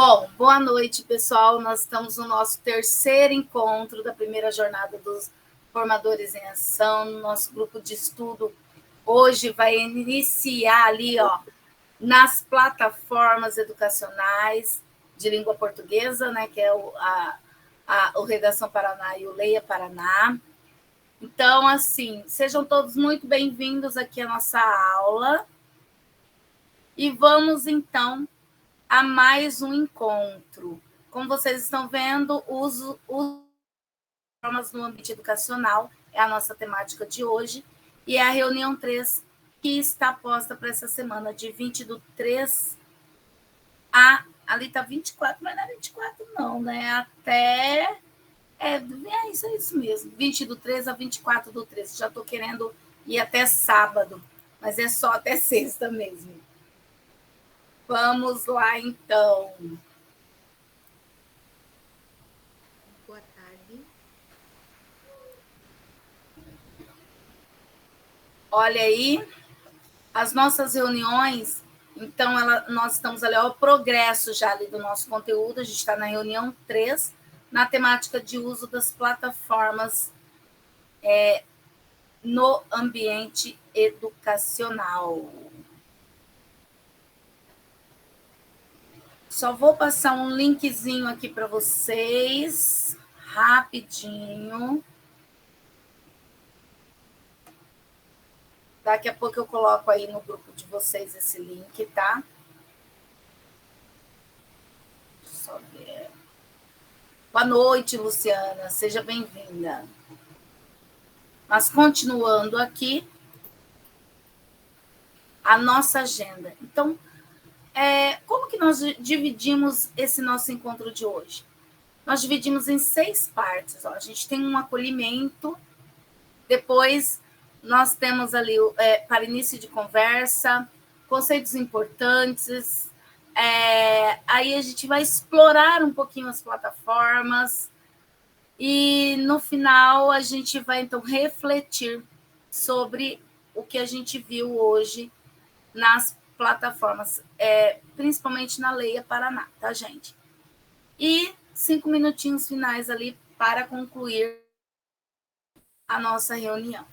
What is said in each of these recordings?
Bom, boa noite, pessoal. Nós estamos no nosso terceiro encontro da primeira jornada dos Formadores em Ação. Nosso grupo de estudo hoje vai iniciar ali, nas plataformas educacionais de língua portuguesa, né, que é o Redação Paraná e o Leia Paraná. Então, assim, sejam todos muito bem-vindos aqui à nossa aula. E vamos, então, a mais um encontro. Como vocês estão vendo, uso formas no ambiente educacional é a nossa temática de hoje, e é a reunião 3 que está posta para essa semana, de 20/3 a... Ali está 24, mas não é 24 não, né? Até... isso mesmo, 20/3 a 24/3. Já estou querendo ir até sábado, mas é só até sexta mesmo. Vamos lá, então. Boa tarde. Olha aí, as nossas reuniões, então, nós estamos ali, o progresso já ali do nosso conteúdo, a gente está na reunião 3, na temática de uso das plataformas no ambiente educacional. Só vou passar um linkzinho aqui para vocês, rapidinho. Daqui a pouco eu coloco aí no grupo de vocês esse link, tá? Deixa eu só ver. Boa noite, Luciana. Seja bem-vinda. Mas continuando aqui, a nossa agenda. Então, como que nós dividimos esse nosso encontro de hoje? Nós dividimos em 6 partes. A gente tem um acolhimento, depois nós temos ali para início de conversa, conceitos importantes, aí a gente vai explorar um pouquinho as plataformas e, no final, a gente vai, então, refletir sobre o que a gente viu hoje nas plataformas, principalmente na Leia Paraná, tá, gente? E 5 minutinhos finais ali para concluir a nossa reunião.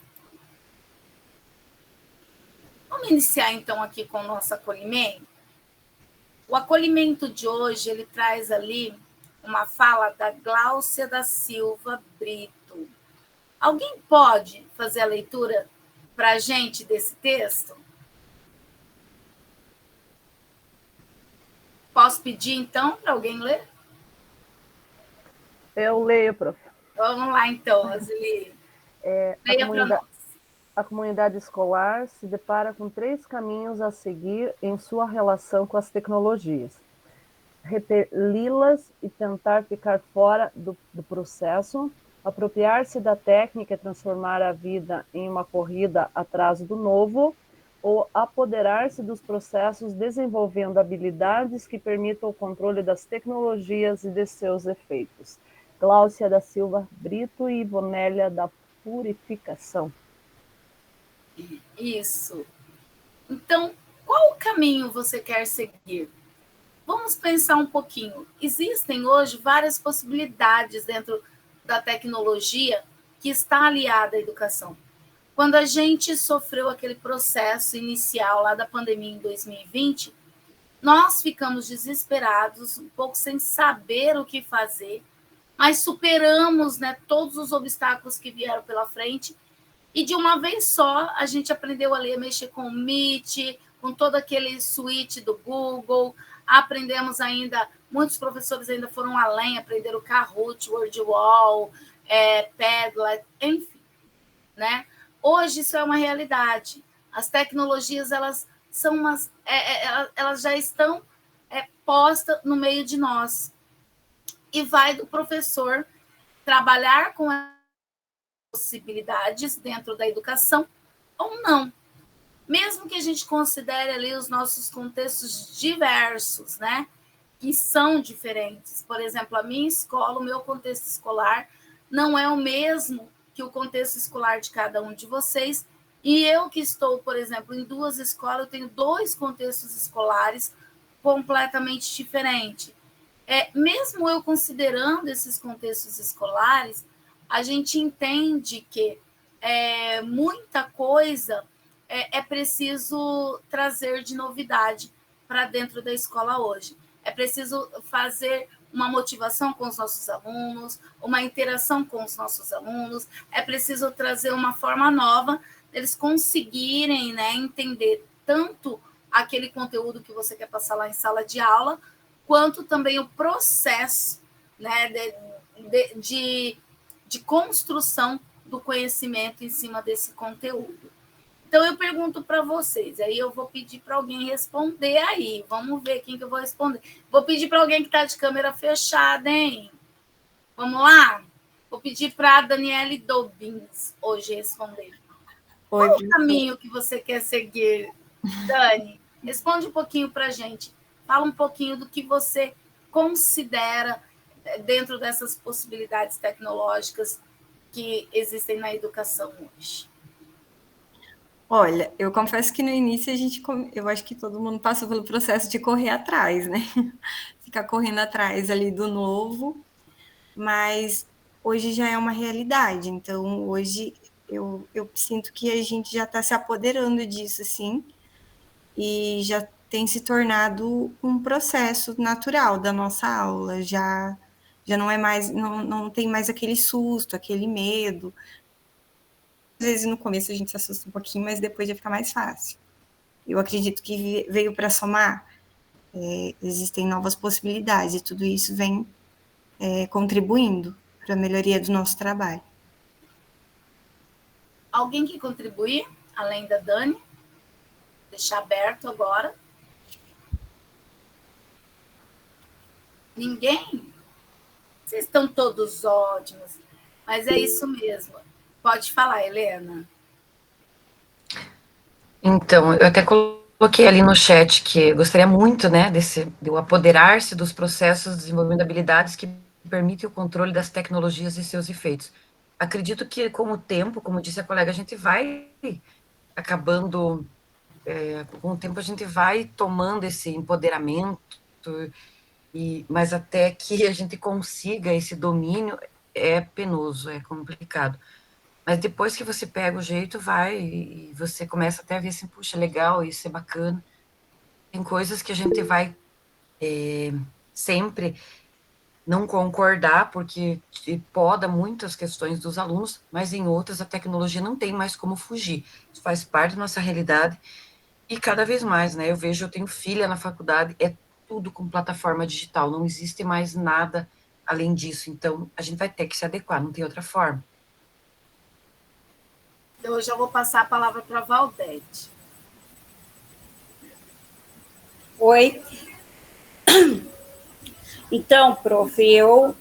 Vamos iniciar, então, aqui com o nosso acolhimento. O acolhimento de hoje, ele traz ali uma fala da Gláucia da Silva Brito. Alguém pode fazer a leitura para a gente desse texto? Posso pedir, então, para alguém ler? Eu leio, prof. Vamos lá, então, Azili. Leia para nós. A comunidade escolar se depara com 3 caminhos a seguir em sua relação com as tecnologias: repeli-las e tentar ficar fora do processo, apropriar-se da técnica e transformar a vida em uma corrida atrás do novo, ou apoderar-se dos processos desenvolvendo habilidades que permitam o controle das tecnologias e de seus efeitos. Gláucia da Silva Brito e Ivonélia da Purificação. Isso. Então, qual caminho você quer seguir? Vamos pensar um pouquinho. Existem hoje várias possibilidades dentro da tecnologia que está aliada à educação. Quando a gente sofreu aquele processo inicial lá da pandemia em 2020, nós ficamos desesperados, um pouco sem saber o que fazer, mas superamos, né, todos os obstáculos que vieram pela frente. E, de uma vez só, a gente aprendeu ali a mexer com o Meet, com todo aquele suíte do Google. Aprendemos ainda, muitos professores ainda foram além, aprenderam Kahoot, WordWall, Padlet, enfim, né? Hoje isso é uma realidade. As tecnologias, elas já estão postas no meio de nós. E vai do professor trabalhar com possibilidades dentro da educação ou não. Mesmo que a gente considere ali os nossos contextos diversos, né? Que são diferentes. Por exemplo, a minha escola, o meu contexto escolar não é o mesmo que o contexto escolar de cada um de vocês. E eu que estou, por exemplo, em 2 escolas, eu tenho 2 contextos escolares completamente diferentes. Mesmo eu considerando esses contextos escolares, a gente entende que muita coisa é preciso trazer de novidade para dentro da escola hoje. É preciso fazer uma motivação com os nossos alunos, uma interação com os nossos alunos, é preciso trazer uma forma nova deles conseguirem, né, entender tanto aquele conteúdo que você quer passar lá em sala de aula, quanto também o processo, né, de construção do conhecimento em cima desse conteúdo. Então, eu pergunto para vocês, aí eu vou pedir para alguém responder aí. Vamos ver quem que eu vou responder. Vou pedir para alguém que está de câmera fechada, hein? Vamos lá? Vou pedir para a Daniele Dobbins hoje responder. Qual o caminho que você quer seguir, Dani? Responde um pouquinho para a gente. Fala um pouquinho do que você considera dentro dessas possibilidades tecnológicas que existem na educação hoje. Olha, eu confesso que no início eu acho que todo mundo passou pelo processo de correr atrás, né? Ficar correndo atrás ali do novo, mas hoje já é uma realidade. Então, hoje eu sinto que a gente já está se apoderando disso, assim, e já tem se tornado um processo natural da nossa aula. Já não é mais, não tem mais aquele susto, aquele medo. Às vezes no começo a gente se assusta um pouquinho, mas depois já fica mais fácil. Eu acredito que veio para somar. Existem novas possibilidades e tudo isso vem contribuindo para a melhoria do nosso trabalho. Alguém que contribuir, além da Dani? Deixar aberto agora. Ninguém? Vocês estão todos ótimos, mas é isso mesmo. Pode falar, Helena. Então, eu até coloquei ali no chat que eu gostaria muito, né, de eu apoderar-se dos processos de desenvolvimento de habilidades que permitem o controle das tecnologias e seus efeitos. Acredito que, com o tempo, como disse a colega, a gente vai acabando, com o tempo a gente vai tomando esse empoderamento, mas até que a gente consiga esse domínio é penoso, é complicado. Mas depois que você pega o jeito, vai, e você começa até a ver assim, puxa, legal, isso é bacana. Tem coisas que a gente vai sempre não concordar, porque poda muitas questões dos alunos, mas em outras a tecnologia não tem mais como fugir. Isso faz parte da nossa realidade, e cada vez mais, né? Eu tenho filha na faculdade, é tudo com plataforma digital, não existe mais nada além disso. Então, a gente vai ter que se adequar, não tem outra forma. Então, eu já vou passar a palavra para a Valdete. Oi. Então, prof, eu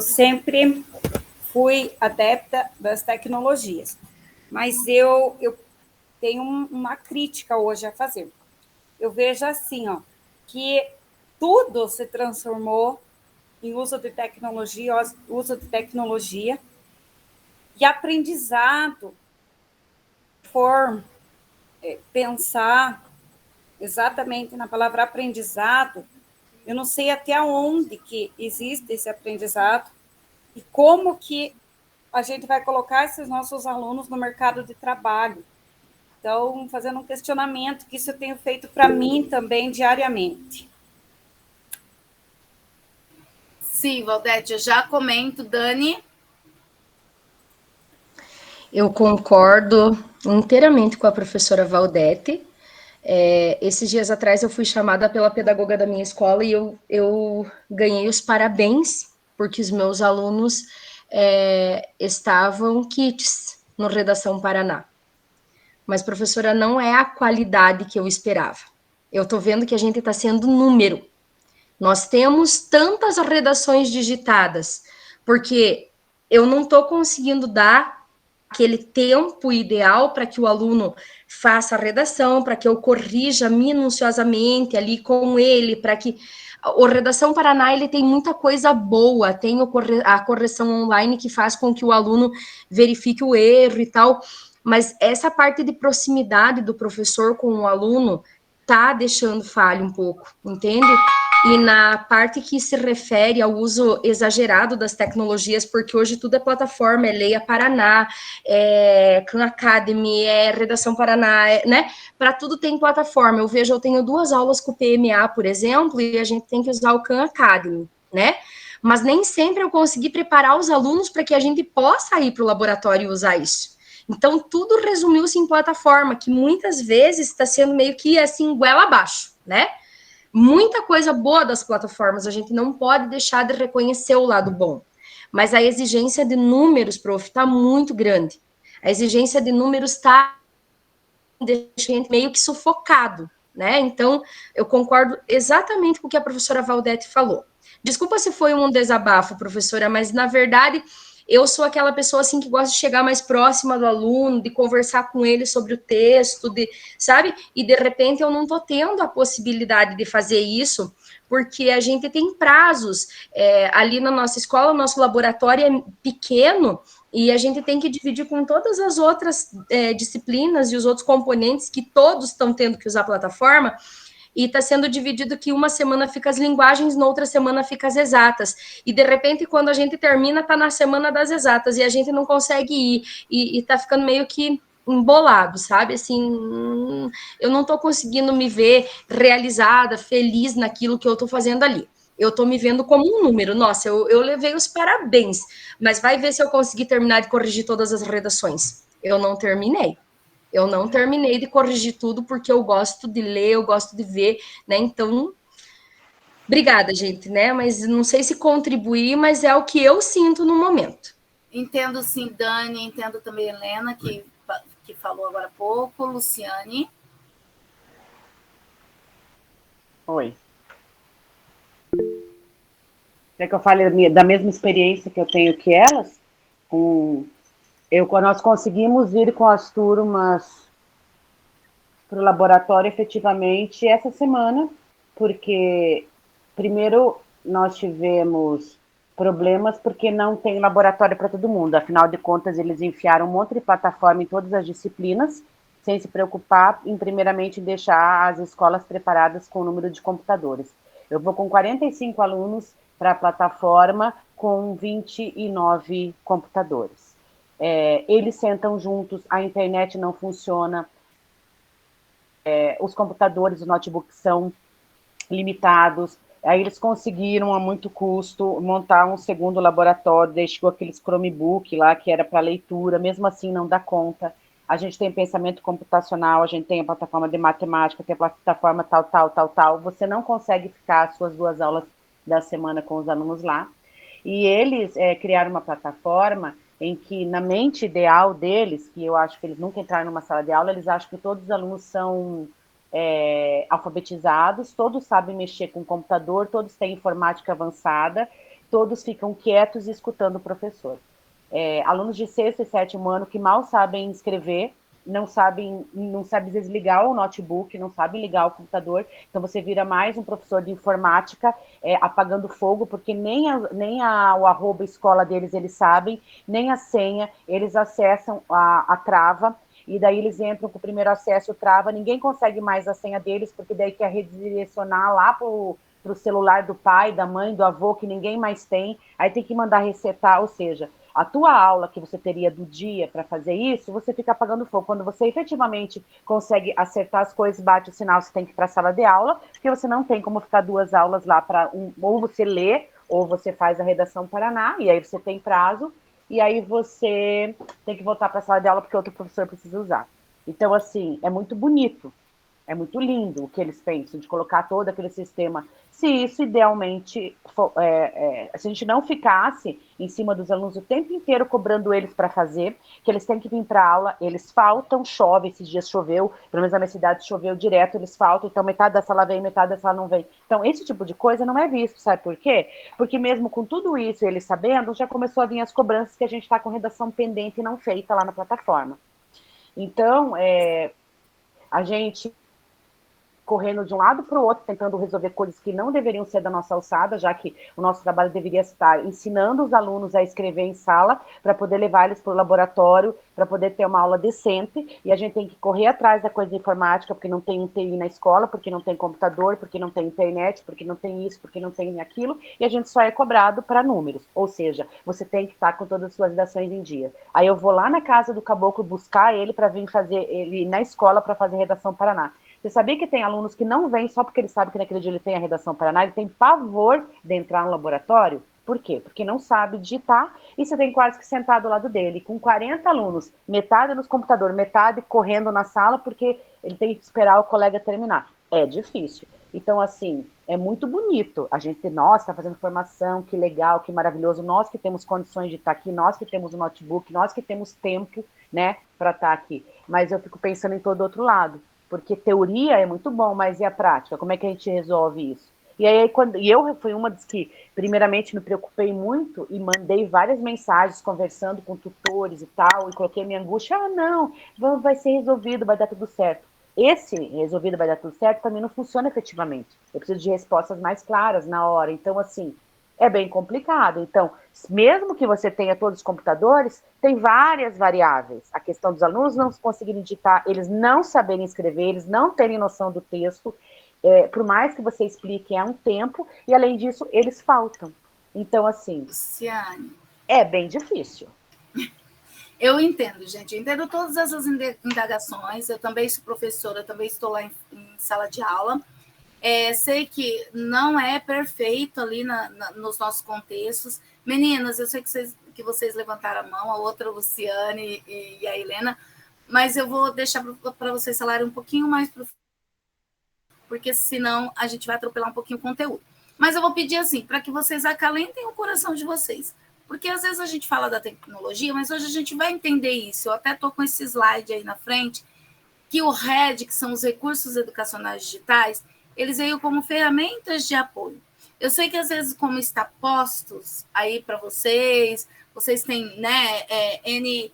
sempre fui adepta das tecnologias, mas eu tenho uma crítica hoje a fazer. Eu vejo assim, ó, que tudo se transformou em uso de tecnologia e aprendizado. For pensar exatamente na palavra aprendizado, eu não sei até onde que existe esse aprendizado e como que a gente vai colocar esses nossos alunos no mercado de trabalho. Então, fazendo um questionamento que isso eu tenho feito para mim também diariamente. Sim, Valdete, eu já comento. Dani? Eu concordo inteiramente com a professora Valdete. Esses dias atrás eu fui chamada pela pedagoga da minha escola e eu ganhei os parabéns, porque os meus alunos estavam kits no Redação Paraná. Mas, professora, não é a qualidade que eu esperava. Eu estou vendo que a gente está sendo número. Nós temos tantas redações digitadas, porque eu não estou conseguindo dar aquele tempo ideal para que o aluno faça a redação, para que eu corrija minuciosamente ali com ele, para que o Redação Paraná ele tem muita coisa boa, tem a correção online que faz com que o aluno verifique o erro e tal, mas essa parte de proximidade do professor com o aluno tá deixando falha um pouco, entende? e na parte que se refere ao uso exagerado das tecnologias, porque hoje tudo é plataforma, é Leia Paraná, é Khan Academy, é Redação Paraná, né? Para tudo tem plataforma. Eu tenho 2 aulas com o PMA, por exemplo, e a gente tem que usar o Khan Academy, né? Mas nem sempre eu consegui preparar os alunos para que a gente possa ir para o laboratório e usar isso. Então, tudo resumiu-se em plataforma, que muitas vezes está sendo meio que assim, goela abaixo, né? Muita coisa boa das plataformas, a gente não pode deixar de reconhecer o lado bom. Mas a exigência de números, prof, está muito grande. A exigência de números está deixando meio que sufocado, né? Então, eu concordo exatamente com o que a professora Valdete falou. Desculpa se foi um desabafo, professora, mas na verdade eu sou aquela pessoa assim que gosta de chegar mais próxima do aluno, de conversar com ele sobre o texto, sabe? E de repente eu não estou tendo a possibilidade de fazer isso, porque a gente tem prazos. Ali na nossa escola, o nosso laboratório é pequeno e a gente tem que dividir com todas as outras disciplinas e os outros componentes que todos estão tendo que usar a plataforma. E está sendo dividido que uma semana fica as linguagens, na outra semana fica as exatas. E, de repente, quando a gente termina, está na semana das exatas, e a gente não consegue ir, e está ficando meio que embolado, sabe? Assim, eu não estou conseguindo me ver realizada, feliz naquilo que eu estou fazendo ali. Eu estou me vendo como um número. Nossa, eu levei os parabéns, mas vai ver se eu conseguir terminar de corrigir todas as redações. Eu não terminei. Eu não terminei de corrigir tudo, porque eu gosto de ler, eu gosto de ver, né? Então, obrigada, gente, né? Mas não sei se contribuir, mas é o que eu sinto no momento. Entendo sim, Dani, entendo também Helena, que falou agora há pouco, Luciane. Oi. Quer que eu fale da mesma experiência que eu tenho que elas? Nós conseguimos ir com as turmas para o laboratório efetivamente essa semana, porque primeiro nós tivemos problemas porque não tem laboratório para todo mundo. Afinal de contas, eles enfiaram um monte de plataforma em todas as disciplinas, sem se preocupar em primeiramente deixar as escolas preparadas com o número de computadores. Eu vou com 45 alunos para a plataforma com 29 computadores. Eles sentam juntos, a internet não funciona, os computadores, os notebooks são limitados. Aí eles conseguiram, a muito custo, montar um segundo laboratório, deixou aqueles Chromebook lá, que era para leitura, mesmo assim não dá conta. A gente tem pensamento computacional, a gente tem a plataforma de matemática, tem a plataforma tal. Você não consegue ficar as suas 2 aulas da semana com os alunos lá. E eles criaram uma plataforma em que, na mente ideal deles, que eu acho que eles nunca entraram numa sala de aula, eles acham que todos os alunos são alfabetizados, todos sabem mexer com o computador, todos têm informática avançada, todos ficam quietos e escutando o professor. Alunos de 6º e 7º ano que mal sabem escrever, não sabem desligar o notebook, não sabem ligar o computador, então você vira mais um professor de informática apagando fogo, porque nem o arroba escola deles eles sabem, nem a senha, eles acessam a trava, e daí eles entram com o primeiro acesso, trava, ninguém consegue mais a senha deles, porque daí quer redirecionar lá para o celular do pai, da mãe, do avô, que ninguém mais tem, aí tem que mandar resetar, ou seja, a tua aula que você teria do dia para fazer isso, você fica apagando fogo. Quando você efetivamente consegue acertar as coisas, bate o sinal, você tem que ir para a sala de aula, porque você não tem como ficar 2 aulas lá para ou você lê, ou você faz a redação Paraná, e aí você tem prazo, e aí você tem que voltar para a sala de aula porque outro professor precisa usar. Então, assim, é muito bonito, é muito lindo o que eles pensam, de colocar todo aquele sistema. Se isso, idealmente, se a gente não ficasse em cima dos alunos o tempo inteiro cobrando eles para fazer, que eles têm que vir para aula, eles faltam, chove, esses dias choveu, pelo menos na minha cidade choveu direto, eles faltam, então metade da sala vem, metade da sala não vem. Então, esse tipo de coisa não é visto, sabe por quê? Porque mesmo com tudo isso, eles sabendo, já começou a vir as cobranças que a gente está com redação pendente e não feita lá na plataforma. Então, a gente correndo de um lado para o outro, tentando resolver coisas que não deveriam ser da nossa alçada, já que o nosso trabalho deveria estar ensinando os alunos a escrever em sala, para poder levar eles para o laboratório, para poder ter uma aula decente, e a gente tem que correr atrás da coisa de informática, porque não tem um TI na escola, porque não tem computador, porque não tem internet, porque não tem isso, porque não tem aquilo, e a gente só é cobrado para números, ou seja, você tem que estar com todas as suas redações em dia. Aí eu vou lá na casa do caboclo buscar ele para vir fazer ele na escola para fazer redação Paraná. Você sabia que tem alunos que não vêm só porque ele sabe que naquele dia ele tem a redação Paraná, ele tem pavor de entrar no laboratório? Por quê? Porque não sabe digitar e você tem quase que sentado do lado dele, com 40 alunos, metade nos computadores, metade correndo na sala porque ele tem que esperar o colega terminar. É difícil. Então, assim, é muito bonito. A gente, nossa, está fazendo formação, que legal, que maravilhoso. Nós que temos condições de estar aqui, nós que temos o notebook, nós que temos tempo, né, para estar aqui. Mas eu fico pensando em todo outro lado. Porque teoria é muito bom, mas e a prática? Como é que a gente resolve isso? E aí, eu fui uma das que, primeiramente, me preocupei muito e mandei várias mensagens conversando com tutores e tal, e coloquei minha angústia, não, vai ser resolvido, vai dar tudo certo. Esse resolvido vai dar tudo certo, para mim não funciona efetivamente. Eu preciso de respostas mais claras na hora. Então, assim, é bem complicado. Então, mesmo que você tenha todos os computadores, tem várias variáveis. A questão dos alunos não conseguirem digitar, eles não saberem escrever, eles não terem noção do texto, por mais que você explique, é um tempo, e além disso, eles faltam. Então, assim, Luciane, é bem difícil. eu entendo, gente, eu entendo todas essas indagações, eu também sou professora, eu também estou lá em sala de aula, sei que não é perfeito ali nos nossos contextos. Meninas, eu sei que vocês levantaram a mão, a outra, a Luciane e a Helena, mas eu vou deixar para vocês falarem um pouquinho mais porque senão a gente vai atropelar um pouquinho o conteúdo. Mas eu vou pedir assim, para que vocês acalentem o coração de vocês. Porque às vezes a gente fala da tecnologia, mas hoje a gente vai entender isso. Eu até estou com esse slide aí na frente, que o RED, que são os recursos educacionais digitais, eles veio como ferramentas de apoio. Eu sei que às vezes, como está postos aí para vocês têm, né, N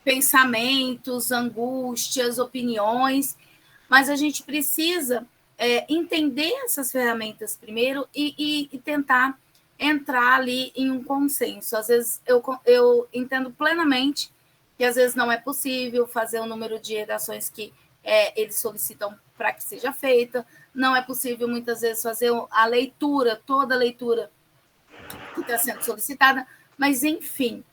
pensamentos, angústias, opiniões, mas a gente precisa entender essas ferramentas primeiro e tentar entrar ali em um consenso. Às vezes eu entendo plenamente que às vezes não é possível fazer o número de redações que eles solicitam para que seja feita, não é possível muitas vezes fazer a leitura, toda a leitura que está sendo solicitada, mas enfim,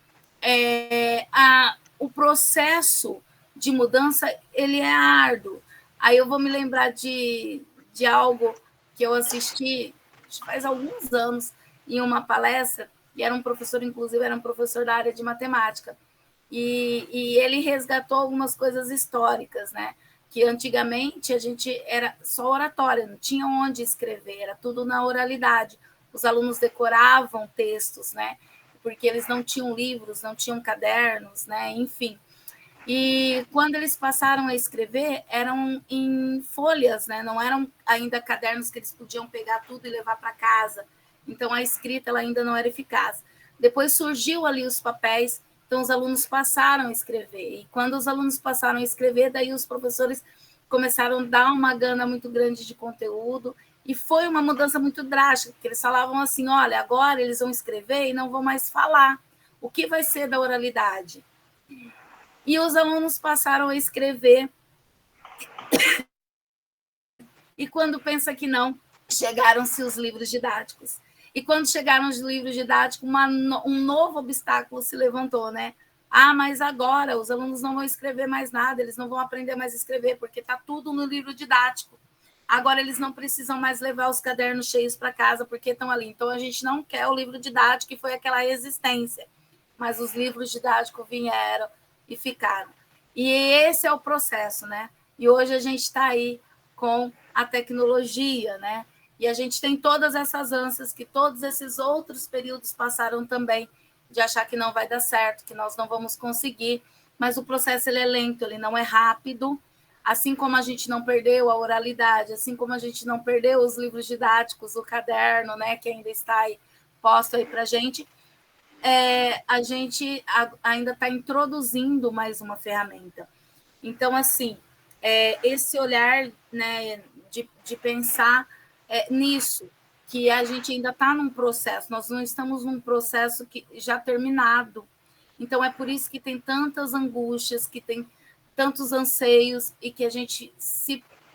o processo de mudança ele é árduo. Aí eu vou me lembrar de algo que eu assisti faz alguns anos em uma palestra, e era um professor, inclusive era um professor da área de matemática, e ele resgatou algumas coisas históricas, né? Que antigamente a gente era só oratória, não tinha onde escrever, era tudo na oralidade. Os alunos decoravam textos, né? Porque eles não tinham livros, não tinham cadernos, né? Enfim. E quando eles passaram a escrever, eram em folhas, né? Não eram ainda cadernos que eles podiam pegar tudo e levar para casa. Então, a escrita ela ainda não era eficaz. Depois surgiu ali os papéis, então os alunos passaram a escrever. E quando os alunos passaram a escrever, daí os professores começaram a dar uma gana muito grande de conteúdo, e foi uma mudança muito drástica, porque eles falavam assim, olha, agora eles vão escrever e não vão mais falar. O que vai ser da oralidade? E os alunos passaram a escrever. E quando pensa que não, chegaram-se os livros didáticos. E quando chegaram os livros didáticos, um novo obstáculo se levantou, né? Ah, mas agora os alunos não vão escrever mais nada, eles não vão aprender mais a escrever, porque está tudo no livro didático. Agora eles não precisam mais levar os cadernos cheios para casa, porque estão ali. Então, a gente não quer o livro didático, que foi aquela resistência. Mas os livros didáticos vieram e ficaram. E esse é o processo, né? E hoje a gente está aí com a tecnologia, né? E a gente tem todas essas ânsias que todos esses outros períodos passaram também, de achar que não vai dar certo, que nós não vamos conseguir, mas o processo ele é lento, ele não é rápido, assim como a gente não perdeu a oralidade, assim como a gente não perdeu os livros didáticos, o caderno, né, que ainda está aí posto aí para a gente ainda está introduzindo mais uma ferramenta. Então, assim, esse olhar, né, de pensar nisso, que a gente ainda está num processo, nós não estamos num processo que já terminado. Então, é por isso que tem tantas angústias, que tem tantos anseios, e que a gente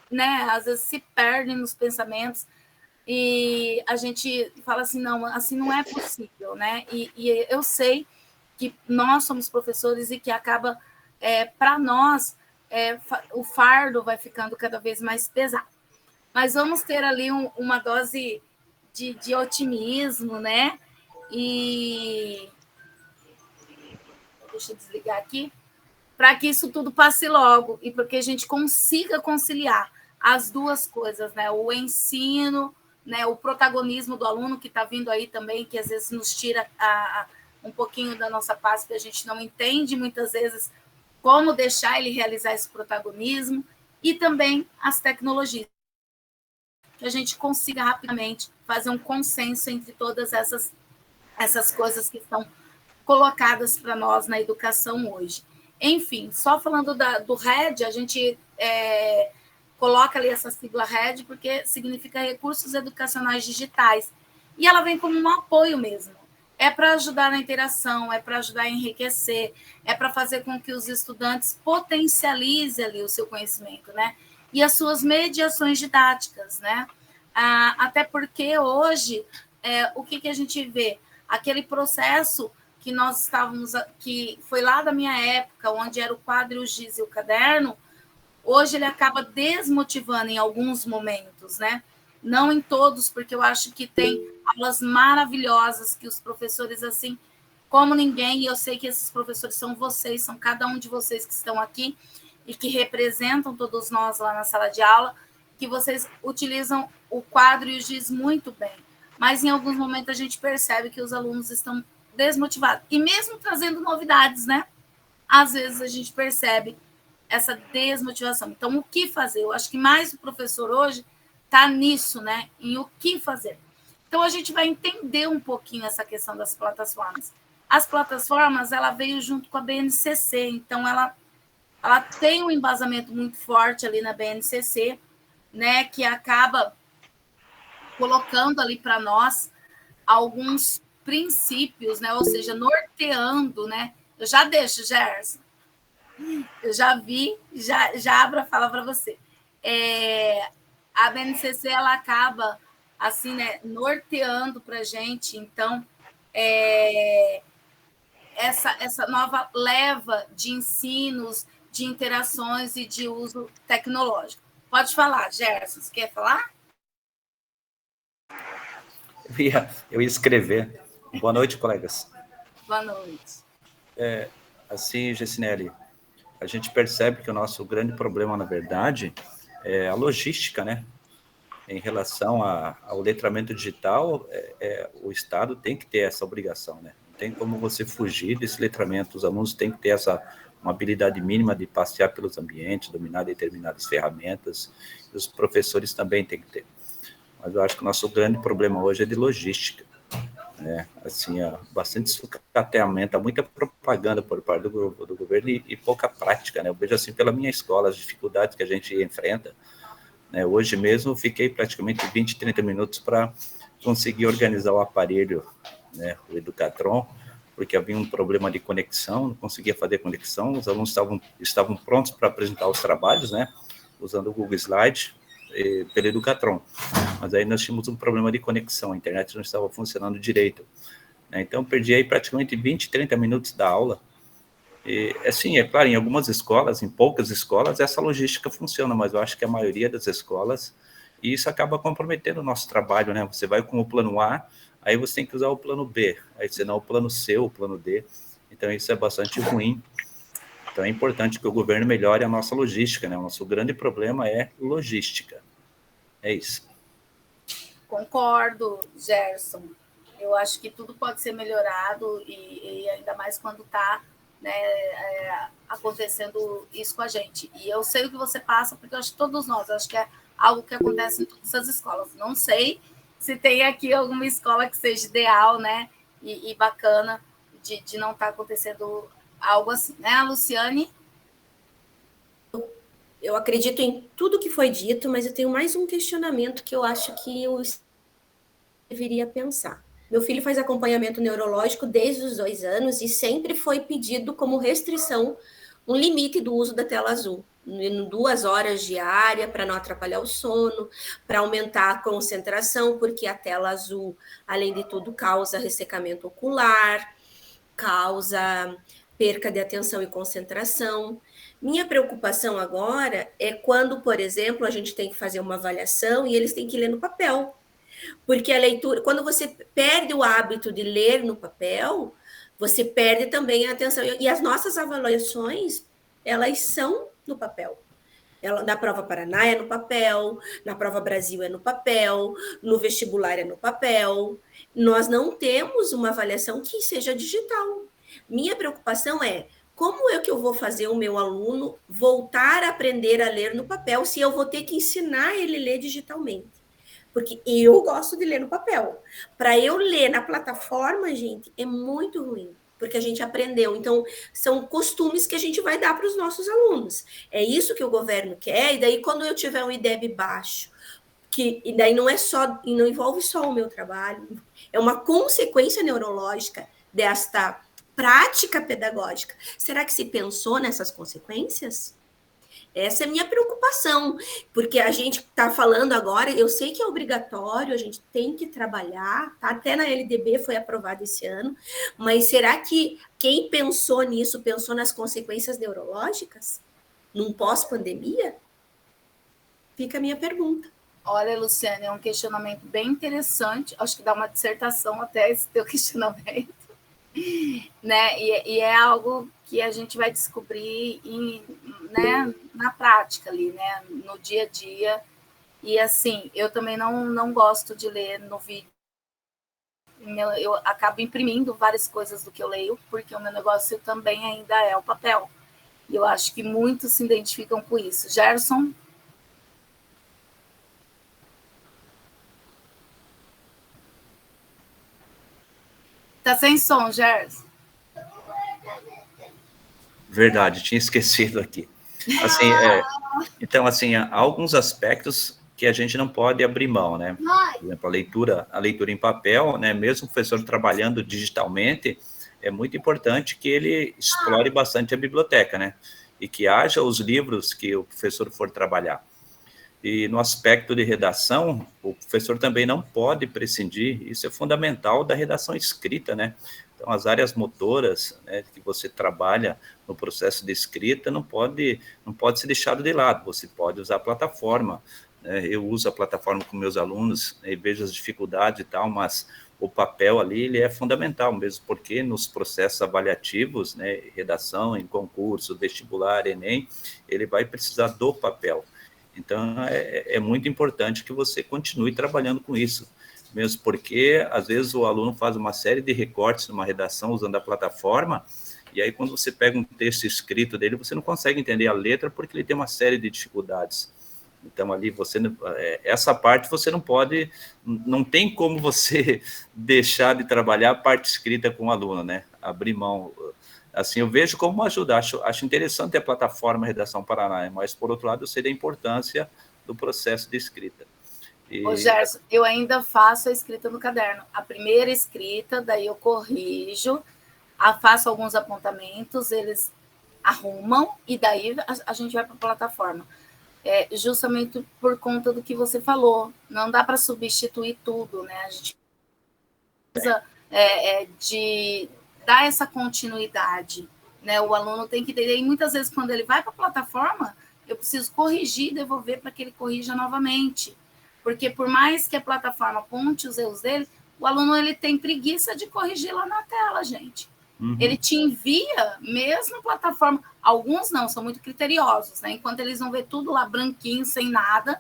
né, às vezes se perde nos pensamentos, e a gente fala assim, não, assim não é possível, né? E eu sei que nós somos professores e que acaba, para nós, o fardo vai ficando cada vez mais pesado. Mas vamos ter ali uma dose de otimismo, né? E deixa eu desligar aqui, para que isso tudo passe logo e para que a gente consiga conciliar as duas coisas, né? O ensino, né? O protagonismo do aluno, que está vindo aí também, que às vezes nos tira um pouquinho da nossa paz, porque a gente não entende muitas vezes como deixar ele realizar esse protagonismo, e também as tecnologias, que a gente consiga rapidamente fazer um consenso entre todas essas coisas que estão colocadas para nós na educação hoje. Enfim, só falando do RED, a gente coloca ali essa sigla RED porque significa Recursos Educacionais Digitais, e ela vem como um apoio mesmo. É para ajudar na interação, é para ajudar a enriquecer, é para fazer com que os estudantes potencializem ali o seu conhecimento, né? E as suas mediações didáticas, né? Até porque hoje, o que a gente vê? Aquele processo que nós estávamos, que foi lá da minha época, onde era o quadro, o giz e o caderno, hoje ele acaba desmotivando em alguns momentos, né? Não em todos, porque eu acho que tem aulas maravilhosas que os professores, assim, como ninguém, e eu sei que esses professores são vocês, são cada um de vocês que estão aqui e que representam todos nós lá na sala de aula, que vocês utilizam o quadro e o giz muito bem. Mas em alguns momentos a gente percebe que os alunos estão desmotivados. E mesmo trazendo novidades, né? Às vezes a gente percebe essa desmotivação. Então, o que fazer? Eu acho que mais o professor hoje está nisso, né? Em o que fazer. Então, a gente vai entender um pouquinho essa questão das plataformas. As plataformas, ela veio junto com a BNCC, então ela tem um embasamento muito forte ali na BNCC, né? Que acaba colocando ali para nós alguns princípios, né? Ou seja, norteando, né? Eu já deixo, Gerson. Eu já vi, já abro a fala para você. A BNCC, ela acaba, assim, né, norteando para a gente, então, essa nova leva de ensinos, de interações e de uso tecnológico. Pode falar, Gerson, você quer falar? Eu ia escrever. Boa noite, colegas. Boa noite. Assim, Gessinelli, a gente percebe que o nosso grande problema, na verdade, é a logística, né? Em relação ao letramento digital, o Estado tem que ter essa obrigação, né? Não tem como você fugir desse letramento. Os alunos têm que ter uma habilidade mínima de passear pelos ambientes, dominar determinadas ferramentas, e os professores também têm que ter. Mas eu acho que o nosso grande problema hoje é de logística, né? Assim, bastante sucateamento, muita propaganda por parte do governo e pouca prática, né? Eu vejo assim pela minha escola, as dificuldades que a gente enfrenta, né? Hoje mesmo eu fiquei praticamente 20, 30 minutos para conseguir organizar o aparelho, né? O Educatron, porque havia um problema de conexão, não conseguia fazer conexão, os alunos estavam prontos para apresentar os trabalhos, né? Usando o Google Slide, pelo Educatron, mas aí nós tínhamos um problema de conexão, a internet não estava funcionando direito, né? Então perdi aí praticamente 20, 30 minutos da aula, e assim, é claro, em algumas escolas, em poucas escolas, essa logística funciona, mas eu acho que a maioria das escolas, e isso acaba comprometendo o nosso trabalho, né? Você vai com o plano A, aí você tem que usar o plano B, aí senão o plano C, o plano D, então isso é bastante ruim. Então, é importante que o governo melhore a nossa logística, né? O nosso grande problema é logística. É isso. Concordo, Gerson. Eu acho que tudo pode ser melhorado, e ainda mais quando está, né, acontecendo isso com a gente. E eu sei o que você passa, porque eu acho que todos nós, acho que é algo que acontece em todas as escolas. Não sei se tem aqui alguma escola que seja ideal, né, e bacana de não estar acontecendo algo assim, né, Luciane? Eu acredito em tudo que foi dito, mas eu tenho mais um questionamento que eu acho que eu deveria pensar. Meu filho faz acompanhamento neurológico desde os 2 anos e sempre foi pedido como restrição um limite do uso da tela azul. 2 horas diária para não atrapalhar o sono, para aumentar a concentração, porque a tela azul, além de tudo, causa ressecamento ocular, causa perca de atenção e concentração. Minha preocupação agora é quando, por exemplo, a gente tem que fazer uma avaliação e eles têm que ler no papel. Porque a leitura, quando você perde o hábito de ler no papel, você perde também a atenção. E as nossas avaliações, elas são no papel. Na prova Paraná é no papel, na prova Brasil é no papel, no vestibular é no papel. Nós não temos uma avaliação que seja digital. Minha preocupação é como é que eu vou fazer o meu aluno voltar a aprender a ler no papel se eu vou ter que ensinar ele a ler digitalmente? Porque eu gosto de ler no papel. Para eu ler na plataforma, gente, é muito ruim, porque a gente aprendeu. Então, são costumes que a gente vai dar para os nossos alunos. É isso que o governo quer, e daí quando eu tiver um IDEB baixo, e daí não é só, e não envolve só o meu trabalho, é uma consequência neurológica desta prática pedagógica. Será que se pensou nessas consequências? Essa é a minha preocupação, porque a gente está falando agora, eu sei que é obrigatório, a gente tem que trabalhar, tá? Até na LDB foi aprovado esse ano, mas será que quem pensou nisso, pensou nas consequências neurológicas? Num pós-pandemia? Fica a minha pergunta. Olha, Luciane, é um questionamento bem interessante, acho que dá uma dissertação até esse teu questionamento, né? E é algo que a gente vai descobrir né, na prática ali, né, no dia a dia. E assim, eu também não gosto de ler no vídeo. Eu acabo imprimindo várias coisas do que eu leio, porque o meu negócio também ainda é o papel. E eu acho que muitos se identificam com isso. Gerson? Tá sem som, Gerson. Verdade, tinha esquecido aqui. Assim, então, assim, há alguns aspectos que a gente não pode abrir mão, né? Por exemplo, a leitura em papel, né? Mesmo o professor trabalhando digitalmente, é muito importante que ele explore bastante a biblioteca, né? E que haja os livros que o professor for trabalhar. E no aspecto de redação, o professor também não pode prescindir, isso é fundamental, da redação escrita, né? Então, as áreas motoras, né, que você trabalha no processo de escrita não pode ser deixado de lado, você pode usar a plataforma, né? Eu uso a plataforma com meus alunos, né, e vejo as dificuldades e tal, mas o papel ali, ele é fundamental, mesmo porque nos processos avaliativos, né, redação em concurso, vestibular, Enem, ele vai precisar do papel. Então, é muito importante que você continue trabalhando com isso, mesmo porque, às vezes, o aluno faz uma série de recortes numa redação usando a plataforma, e aí, quando você pega um texto escrito dele, você não consegue entender a letra porque ele tem uma série de dificuldades. Então, ali, essa parte você não tem como você deixar de trabalhar a parte escrita com o aluno, né? Abrir mão. Assim, eu vejo como uma ajuda, acho interessante a plataforma Redação Paraná, mas, por outro lado, eu sei da importância do processo de escrita. Ô, Gerson, eu ainda faço a escrita no caderno. A primeira escrita, daí eu corrijo, faço alguns apontamentos, eles arrumam, e daí a gente vai para a plataforma. Justamente por conta do que você falou, não dá para substituir tudo, né? A gente precisa de dar essa continuidade, né? O aluno tem que entender, e muitas vezes quando ele vai para a plataforma, eu preciso corrigir, devolver para que ele corrija novamente, porque por mais que a plataforma aponte os erros dele, o aluno ele tem preguiça de corrigir lá na tela, gente. Uhum. Ele te envia, mesmo a plataforma, alguns não, são muito criteriosos, né? Enquanto eles vão ver tudo lá branquinho, sem nada,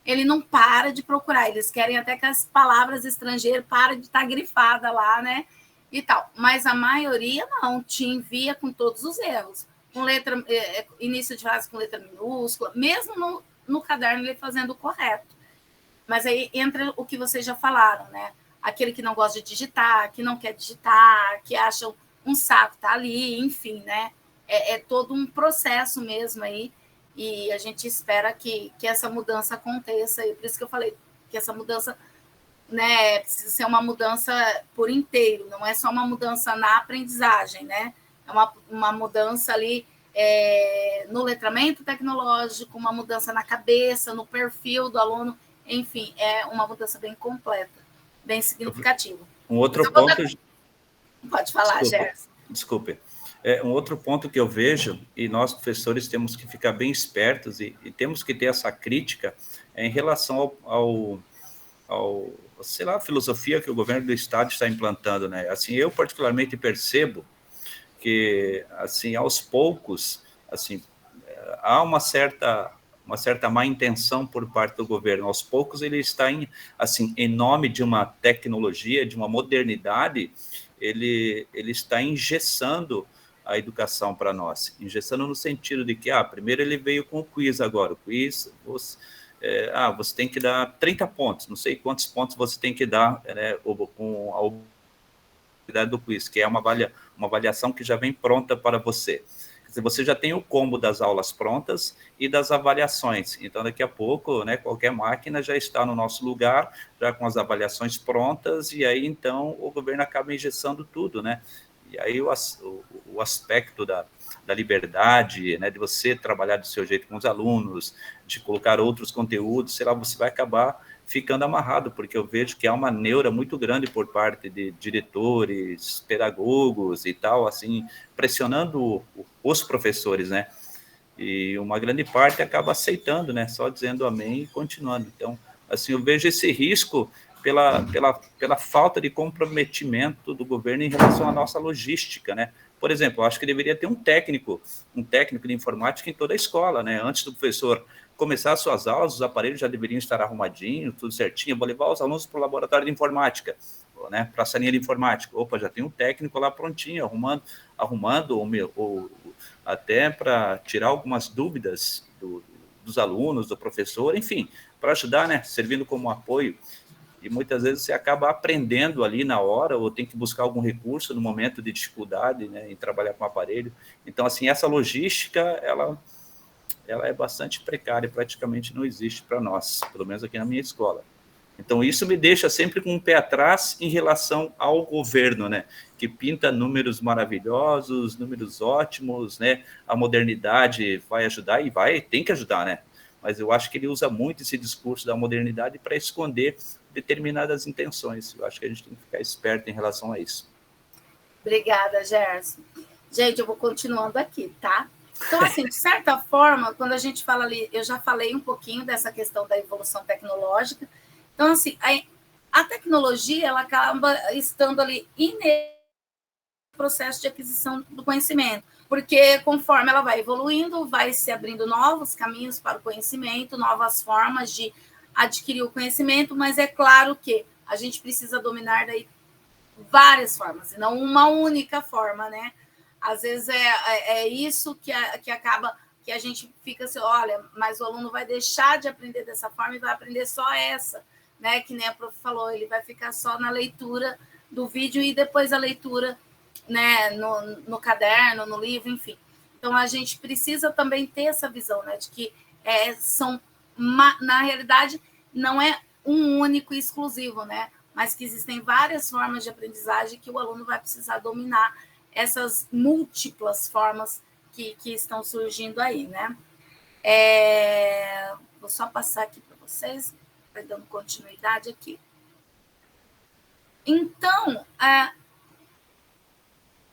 ele não para de procurar, eles querem até que as palavras estrangeiras parem de estar grifada lá, né? E tal, mas a maioria não, te envia com todos os erros, com letra, início de frase com letra minúscula, mesmo no caderno ele fazendo o correto. Mas aí entra o que vocês já falaram, né? Aquele que não gosta de digitar, que não quer digitar, que acha um saco tá ali, enfim, né? É todo um processo mesmo aí e a gente espera que essa mudança aconteça, e por isso que eu falei que essa mudança, né, precisa ser uma mudança por inteiro, não é só uma mudança na aprendizagem, né? É uma mudança ali no letramento tecnológico, uma mudança na cabeça, no perfil do aluno, enfim, é uma mudança bem completa, bem significativa. Um outro ponto... Pode falar, Gerson. Desculpe. Um outro ponto que eu vejo, e nós professores temos que ficar bem espertos e temos que ter essa crítica em relação ao sei lá, a filosofia que o governo do estado está implantando, né? Assim, eu particularmente percebo que, assim, aos poucos, assim, há uma certa má intenção por parte do governo. Aos poucos ele está em nome de uma tecnologia, de uma modernidade, ele está engessando a educação para nós. Engessando no sentido de que, primeiro ele veio com o quiz agora. O quiz, você tem que dar 30 pontos, não sei quantos pontos você tem que dar, né, com a obrigatoriedade do quiz, que é uma avaliação que já vem pronta para você. Quer dizer, você já tem o combo das aulas prontas e das avaliações. Então, daqui a pouco, né, qualquer máquina já está no nosso lugar, já com as avaliações prontas, e aí, então, o governo acaba engessando tudo, né? E aí o aspecto da liberdade, né, de você trabalhar do seu jeito com os alunos, de colocar outros conteúdos, sei lá, você vai acabar ficando amarrado, porque eu vejo que há uma neura muito grande por parte de diretores, pedagogos e tal, assim, pressionando os professores, né? E uma grande parte acaba aceitando, né? Só dizendo amém e continuando. Então, assim, eu vejo esse risco pela falta de comprometimento do governo em relação à nossa logística, né? Por exemplo, eu acho que deveria ter um técnico de informática em toda a escola, né? Antes do professor começar as suas aulas, os aparelhos já deveriam estar arrumadinhos, tudo certinho. Eu vou levar os alunos para o laboratório de informática, né? Para a salinha de informática. Opa, já tem um técnico lá prontinho, arrumando ou até para tirar algumas dúvidas dos alunos, do professor, enfim, para ajudar, né? Servindo como apoio. E muitas vezes você acaba aprendendo ali na hora, ou tem que buscar algum recurso no momento de dificuldade, né, em trabalhar com o aparelho. Então, assim, essa logística, ela é bastante precária, praticamente não existe para nós, pelo menos aqui na minha escola. Então, isso me deixa sempre com um pé atrás em relação ao governo, né, que pinta números maravilhosos, números ótimos, né, a modernidade vai ajudar e tem que ajudar, né, mas eu acho que ele usa muito esse discurso da modernidade para esconder determinadas intenções. Eu acho que a gente tem que ficar esperto em relação a isso. Obrigada, Gerson. Gente, eu vou continuando aqui, tá? Então, assim, de certa forma, quando a gente fala ali, eu já falei um pouquinho dessa questão da evolução tecnológica. Então, assim, a tecnologia, ela acaba estando ali no processo de aquisição do conhecimento, porque conforme ela vai evoluindo, vai se abrindo novos caminhos para o conhecimento, novas formas de adquirir o conhecimento, mas é claro que a gente precisa dominar daí várias formas, e não uma única forma, né? Às vezes é isso que acaba, que a gente fica assim, olha, mas o aluno vai deixar de aprender dessa forma e vai aprender só essa, né? Que nem a prof falou, ele vai ficar só na leitura do vídeo e depois a leitura, né, no caderno, no livro, enfim. Então, a gente precisa também ter essa visão, né, de que na realidade, não é um único e exclusivo, né, mas que existem várias formas de aprendizagem que o aluno vai precisar dominar essas múltiplas formas que estão surgindo aí, né. Vou só passar aqui para vocês, vai dando continuidade aqui. Então,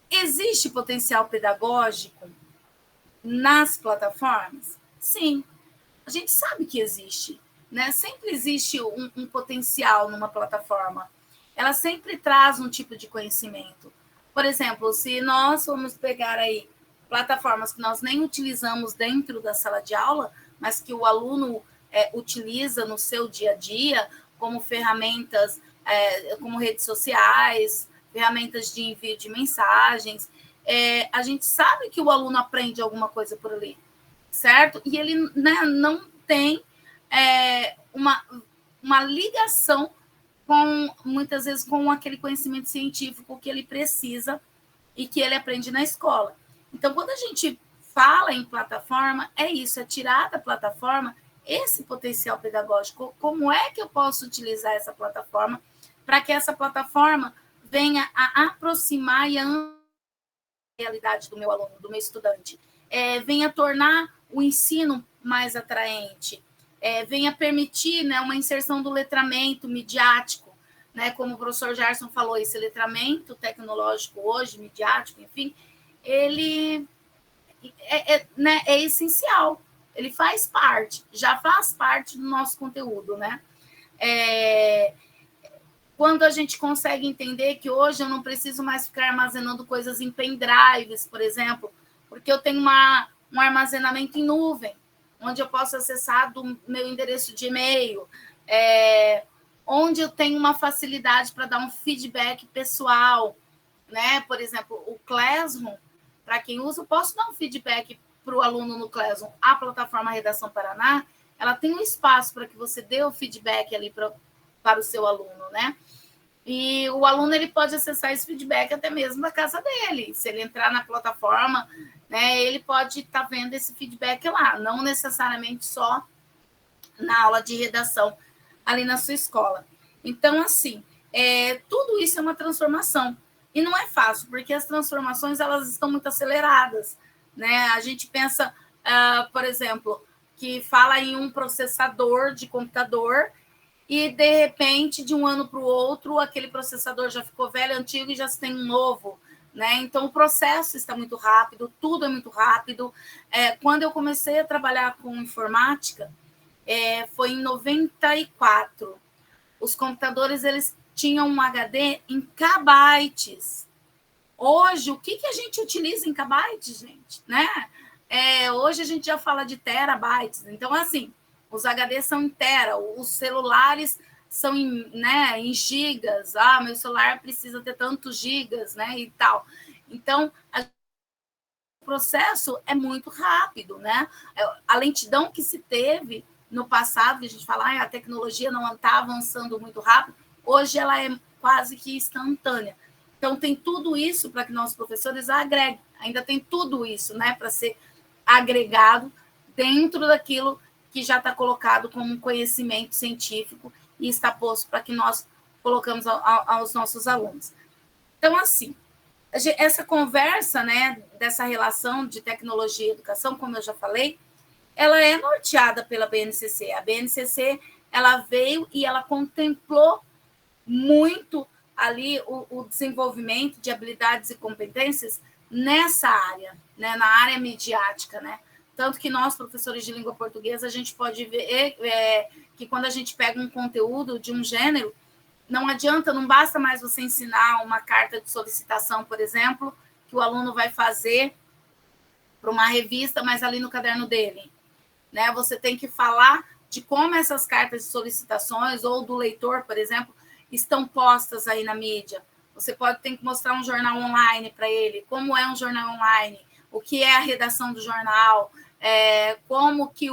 existe potencial pedagógico nas plataformas? Sim, a gente sabe que existe, né? Sempre existe um potencial numa plataforma. Ela sempre traz um tipo de conhecimento. Por exemplo, se nós formos pegar aí plataformas que nós nem utilizamos dentro da sala de aula, mas que o aluno utiliza no seu dia a dia, como ferramentas, como redes sociais, ferramentas de envio de mensagens, a gente sabe que o aluno aprende alguma coisa por ali, certo? E ele, né, não tem uma ligação muitas vezes com aquele conhecimento científico que ele precisa e que ele aprende na escola. Então, quando a gente fala em plataforma, é isso, é tirar da plataforma esse potencial pedagógico. Como é que eu posso utilizar essa plataforma para que essa plataforma venha a aproximar e a realidade do meu aluno, do meu estudante, venha tornar o ensino mais atraente, venha permitir, né, uma inserção do letramento midiático, né, como o professor Gerson falou, esse letramento tecnológico hoje, midiático, enfim, ele né, é essencial, ele faz parte, já faz parte do nosso conteúdo, né? Quando a gente consegue entender que hoje eu não preciso mais ficar armazenando coisas em pendrives, por exemplo, porque eu tenho um armazenamento em nuvem, onde eu posso acessar do meu endereço de e-mail, onde eu tenho uma facilidade para dar um feedback pessoal, né? Por exemplo, o Classroom, para quem usa, eu posso dar um feedback para o aluno no Classroom. A plataforma Redação Paraná, ela tem um espaço para que você dê o feedback ali para o seu aluno, né? E o aluno ele pode acessar esse feedback até mesmo da casa dele. Se ele entrar na plataforma, né, ele pode estar vendo esse feedback lá, não necessariamente só na aula de redação ali na sua escola. Então, assim, tudo isso é uma transformação. E não é fácil, porque as transformações elas estão muito aceleradas, né? A gente pensa, por exemplo, que fala em um processador de computador e, de repente, de um ano para o outro, aquele processador já ficou velho, antigo e já se tem um novo, né? Então, o processo está muito rápido, tudo é muito rápido. Quando eu comecei a trabalhar com informática, foi em 94. Os computadores, eles tinham um HD em kbytes. Hoje, o que a gente utiliza em kbytes, gente? Né? Hoje a gente já fala de terabytes. Então, assim, os HDs são em tera, os celulares são em gigas. Meu celular precisa ter tantos gigas, né? E tal. Então, o processo é muito rápido, né? A lentidão que se teve no passado, que a gente fala, a tecnologia não está avançando muito rápido, hoje ela é quase que instantânea. Então, tem tudo isso para que nossos professores agreguem. Ainda tem tudo isso, né, para ser agregado dentro daquilo que já está colocado como um conhecimento científico e está posto para que nós colocamos aos nossos alunos. Então, assim, essa conversa, né, dessa relação de tecnologia e educação, como eu já falei, ela é norteada pela BNCC. A BNCC, ela veio e ela contemplou muito ali o desenvolvimento de habilidades e competências nessa área, né, na área midiática, né? Tanto que nós, professores de língua portuguesa, a gente pode ver que quando a gente pega um conteúdo de um gênero, não adianta, não basta mais você ensinar uma carta de solicitação, por exemplo, que o aluno vai fazer para uma revista, mas ali no caderno dele, né? Você tem que falar de como essas cartas de solicitações ou do leitor, por exemplo, estão postas aí na mídia. Você tem que mostrar um jornal online para ele, como é um jornal online, o que é a redação do jornal, como que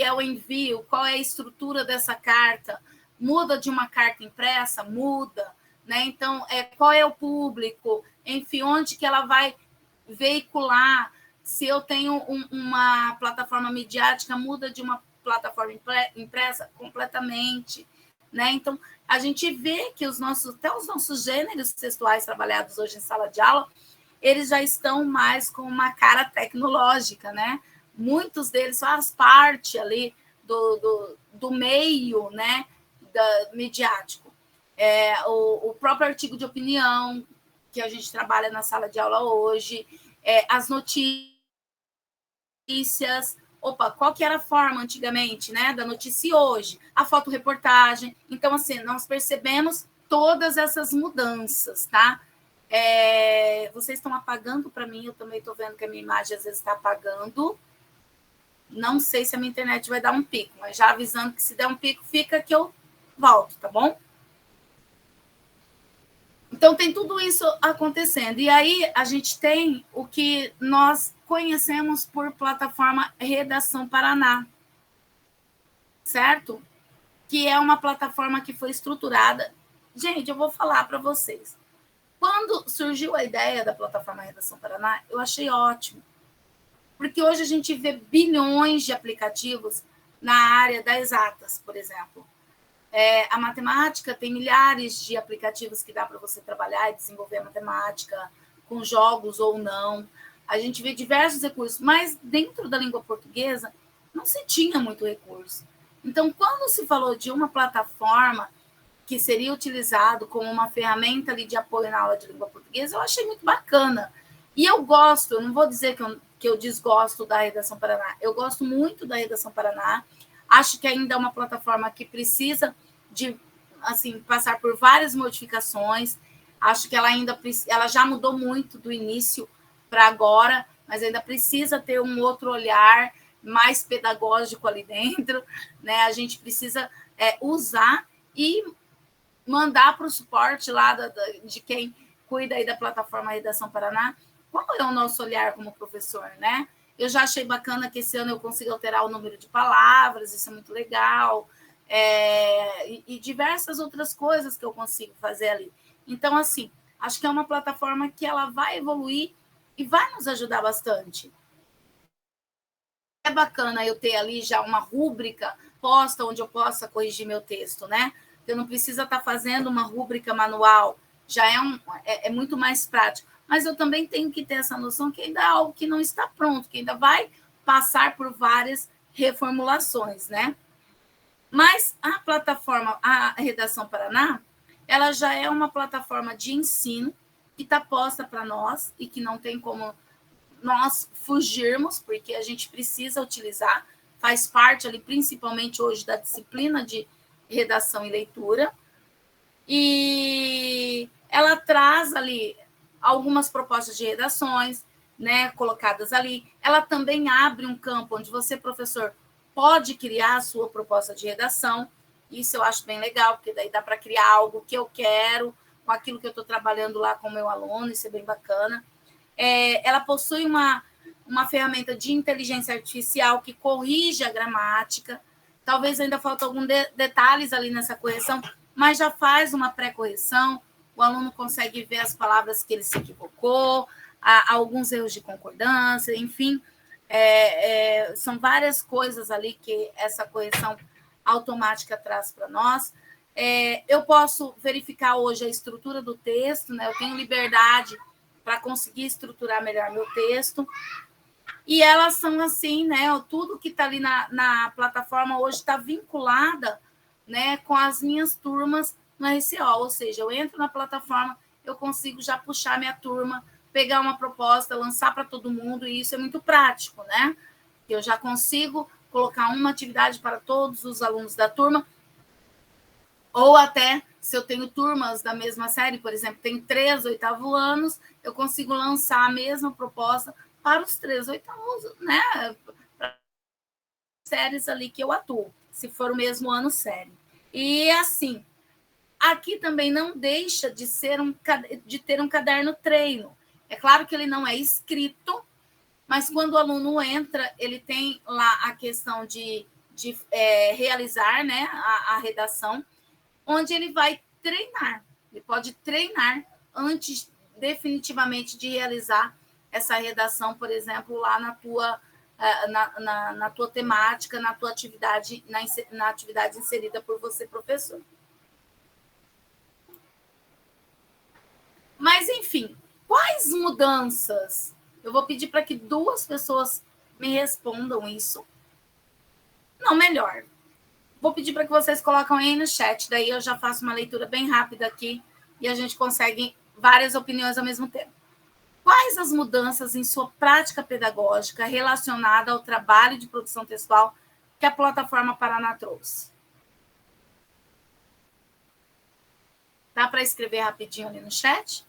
é o envio, qual é a estrutura dessa carta. Muda de uma carta impressa? Muda, né? Então, qual é o público? Enfim, onde que ela vai veicular? Se eu tenho uma plataforma midiática, muda de uma plataforma impressa completamente, né? Então, a gente vê que até os nossos gêneros textuais trabalhados hoje em sala de aula, eles já estão mais com uma cara tecnológica, né? Muitos deles fazem parte ali do meio, né, midiático. O próprio artigo de opinião que a gente trabalha na sala de aula hoje, as notícias. Qual que era a forma antigamente, né, da notícia hoje? A fotoreportagem. Então, assim, nós percebemos todas essas mudanças, tá? Vocês estão apagando para mim, eu também estou vendo que a minha imagem às vezes está apagando. Não sei se a minha internet vai dar um pico, mas já avisando que se der um pico, fica que eu volto, tá bom? Então, tem tudo isso acontecendo. E aí, a gente tem o que nós conhecemos por plataforma Redação Paraná, certo? Que é uma plataforma que foi estruturada. Gente, eu vou falar para vocês. Quando surgiu a ideia da plataforma Redação Paraná, eu achei ótimo. Porque hoje a gente vê bilhões de aplicativos na área das exatas, por exemplo. A matemática tem milhares de aplicativos que dá para você trabalhar e desenvolver a matemática, com jogos ou não. A gente vê diversos recursos, mas dentro da língua portuguesa não se tinha muito recurso. Então, quando se falou de uma plataforma que seria utilizado como uma ferramenta ali de apoio na aula de língua portuguesa, eu achei muito bacana. E eu gosto, eu não vou dizer que eu desgosto da Redação Paraná, eu gosto muito da Redação Paraná, acho que ainda é uma plataforma que precisa de assim, passar por várias modificações, acho que ela já mudou muito do início para agora, mas ainda precisa ter um outro olhar mais pedagógico ali dentro, né? A gente precisa usar e mandar para o suporte lá de quem cuida aí da plataforma Redação Paraná, qual é o nosso olhar como professor, né? Eu já achei bacana que esse ano eu consigo alterar o número de palavras, isso é muito legal, e diversas outras coisas que eu consigo fazer ali. Então, assim, acho que é uma plataforma que ela vai evoluir e vai nos ajudar bastante. É bacana eu ter ali já uma rúbrica posta onde eu possa corrigir meu texto, né? Eu não precisa estar fazendo uma rúbrica manual, já é muito mais prático. Mas eu também tenho que ter essa noção que ainda é algo que não está pronto, que ainda vai passar por várias reformulações, né? Mas a plataforma, a Redação Paraná, ela já é uma plataforma de ensino que está posta para nós e que não tem como nós fugirmos, porque a gente precisa utilizar, faz parte ali, principalmente hoje, da disciplina de redação e leitura, e ela traz ali algumas propostas de redações, né, colocadas ali. Ela também abre um campo onde você, professor, pode criar a sua proposta de redação. Isso eu acho bem legal, porque daí dá para criar algo que eu quero, com aquilo que eu estou trabalhando lá com o meu aluno, isso é bem bacana. Ela possui uma ferramenta de inteligência artificial que corrige a gramática. Talvez ainda falta alguns detalhes ali nessa correção, mas já faz uma pré-correção, o aluno consegue ver as palavras que ele se equivocou, alguns erros de concordância, enfim, são várias coisas ali que essa correção automática traz para nós. Eu posso verificar hoje a estrutura do texto, né? Eu tenho liberdade para conseguir estruturar melhor meu texto. E elas são assim, né? Tudo que está ali na plataforma hoje está vinculada, né, com as minhas turmas no RCO, ou seja, eu entro na plataforma, eu consigo já puxar minha turma, pegar uma proposta, lançar para todo mundo, e isso é muito prático, né? Eu já consigo colocar uma atividade para todos os alunos da turma, ou até, se eu tenho turmas da mesma série, por exemplo, tem 3 oitavo anos, eu consigo lançar a mesma proposta para os 3 oitavos, né? Para séries ali que eu atuo, se for o mesmo ano série. E assim, aqui também não deixa de ter um caderno treino. É claro que ele não é escrito, mas quando o aluno entra, ele tem lá a questão de realizar, né, a redação, onde ele vai treinar. Ele pode treinar antes, definitivamente, de realizar essa redação, por exemplo, lá na tua temática, na tua atividade, na atividade inserida por você, professor. Mas, enfim, quais mudanças? Eu vou pedir para que 2 pessoas me respondam isso. Não, melhor. Vou pedir para que vocês coloquem aí no chat, daí eu já faço uma leitura bem rápida aqui e a gente consegue várias opiniões ao mesmo tempo. Quais as mudanças em sua prática pedagógica relacionada ao trabalho de produção textual que a plataforma Paraná trouxe? Dá para escrever rapidinho ali no chat?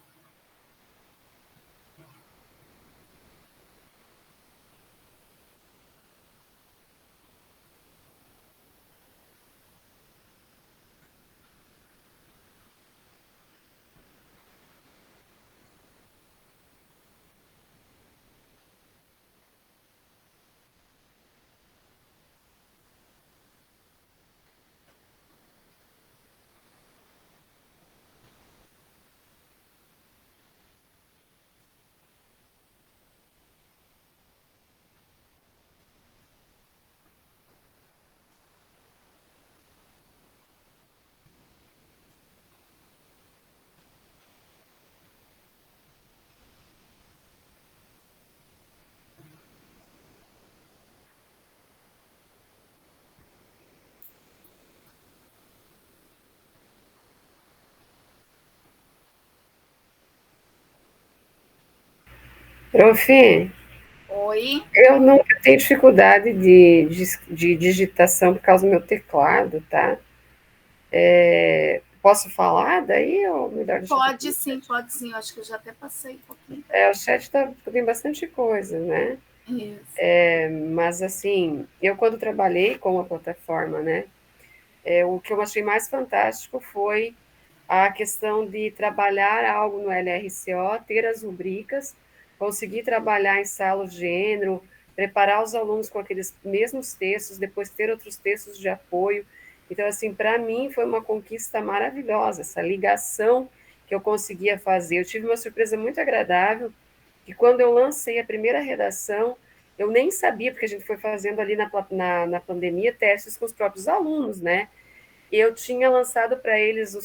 Prof, Oi? eu nunca tenho dificuldade de digitação por causa do meu teclado, tá? Posso falar daí ou melhor deixar para Pode sim, pode sim. Eu acho que eu já até passei um pouquinho. o chat tem bastante coisa, né? Isso. Mas assim, eu quando trabalhei com a plataforma, né? O que eu achei mais fantástico foi a questão de trabalhar algo no LRCO, ter as rubricas, conseguir trabalhar em sala de gênero, preparar os alunos com aqueles mesmos textos, depois ter outros textos de apoio. Então, assim, para mim foi uma conquista maravilhosa, essa ligação que eu conseguia fazer. Eu tive uma surpresa muito agradável, que quando eu lancei a primeira redação, eu nem sabia, porque a gente foi fazendo ali na pandemia testes com os próprios alunos, né? Eu tinha lançado para eles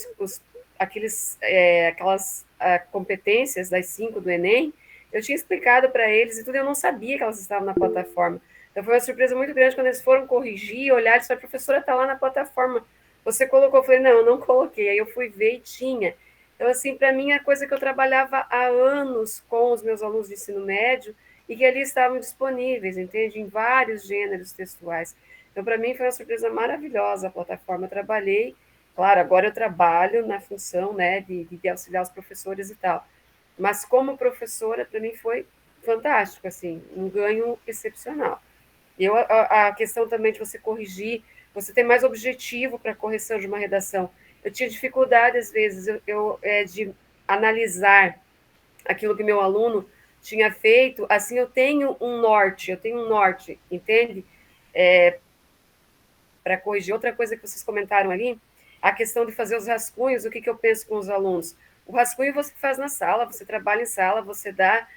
aquelas competências das 5 do Enem, eu tinha explicado para eles e tudo, eu não sabia que elas estavam na plataforma. Então foi uma surpresa muito grande quando eles foram corrigir, olhar e disseram, a professora está lá na plataforma, você colocou? Eu falei, não, eu não coloquei. Aí eu fui ver e tinha. Então, assim, para mim, é coisa que eu trabalhava há anos com os meus alunos de ensino médio e que ali estavam disponíveis, entende? Em vários gêneros textuais. Então, para mim, foi uma surpresa maravilhosa a plataforma. Eu trabalhei, claro, agora eu trabalho na função, né, de auxiliar os professores e tal. Mas como professora, para mim foi fantástico, assim, um ganho excepcional. A questão também de você corrigir, você ter mais objetivo para a correção de uma redação. Eu tinha dificuldade, às vezes, de analisar aquilo que meu aluno tinha feito, assim, eu tenho um norte, entende? Para corrigir. Outra coisa que vocês comentaram ali, a questão de fazer os rascunhos, o que eu penso com os alunos? O rascunho você faz na sala, você trabalha em sala, você dá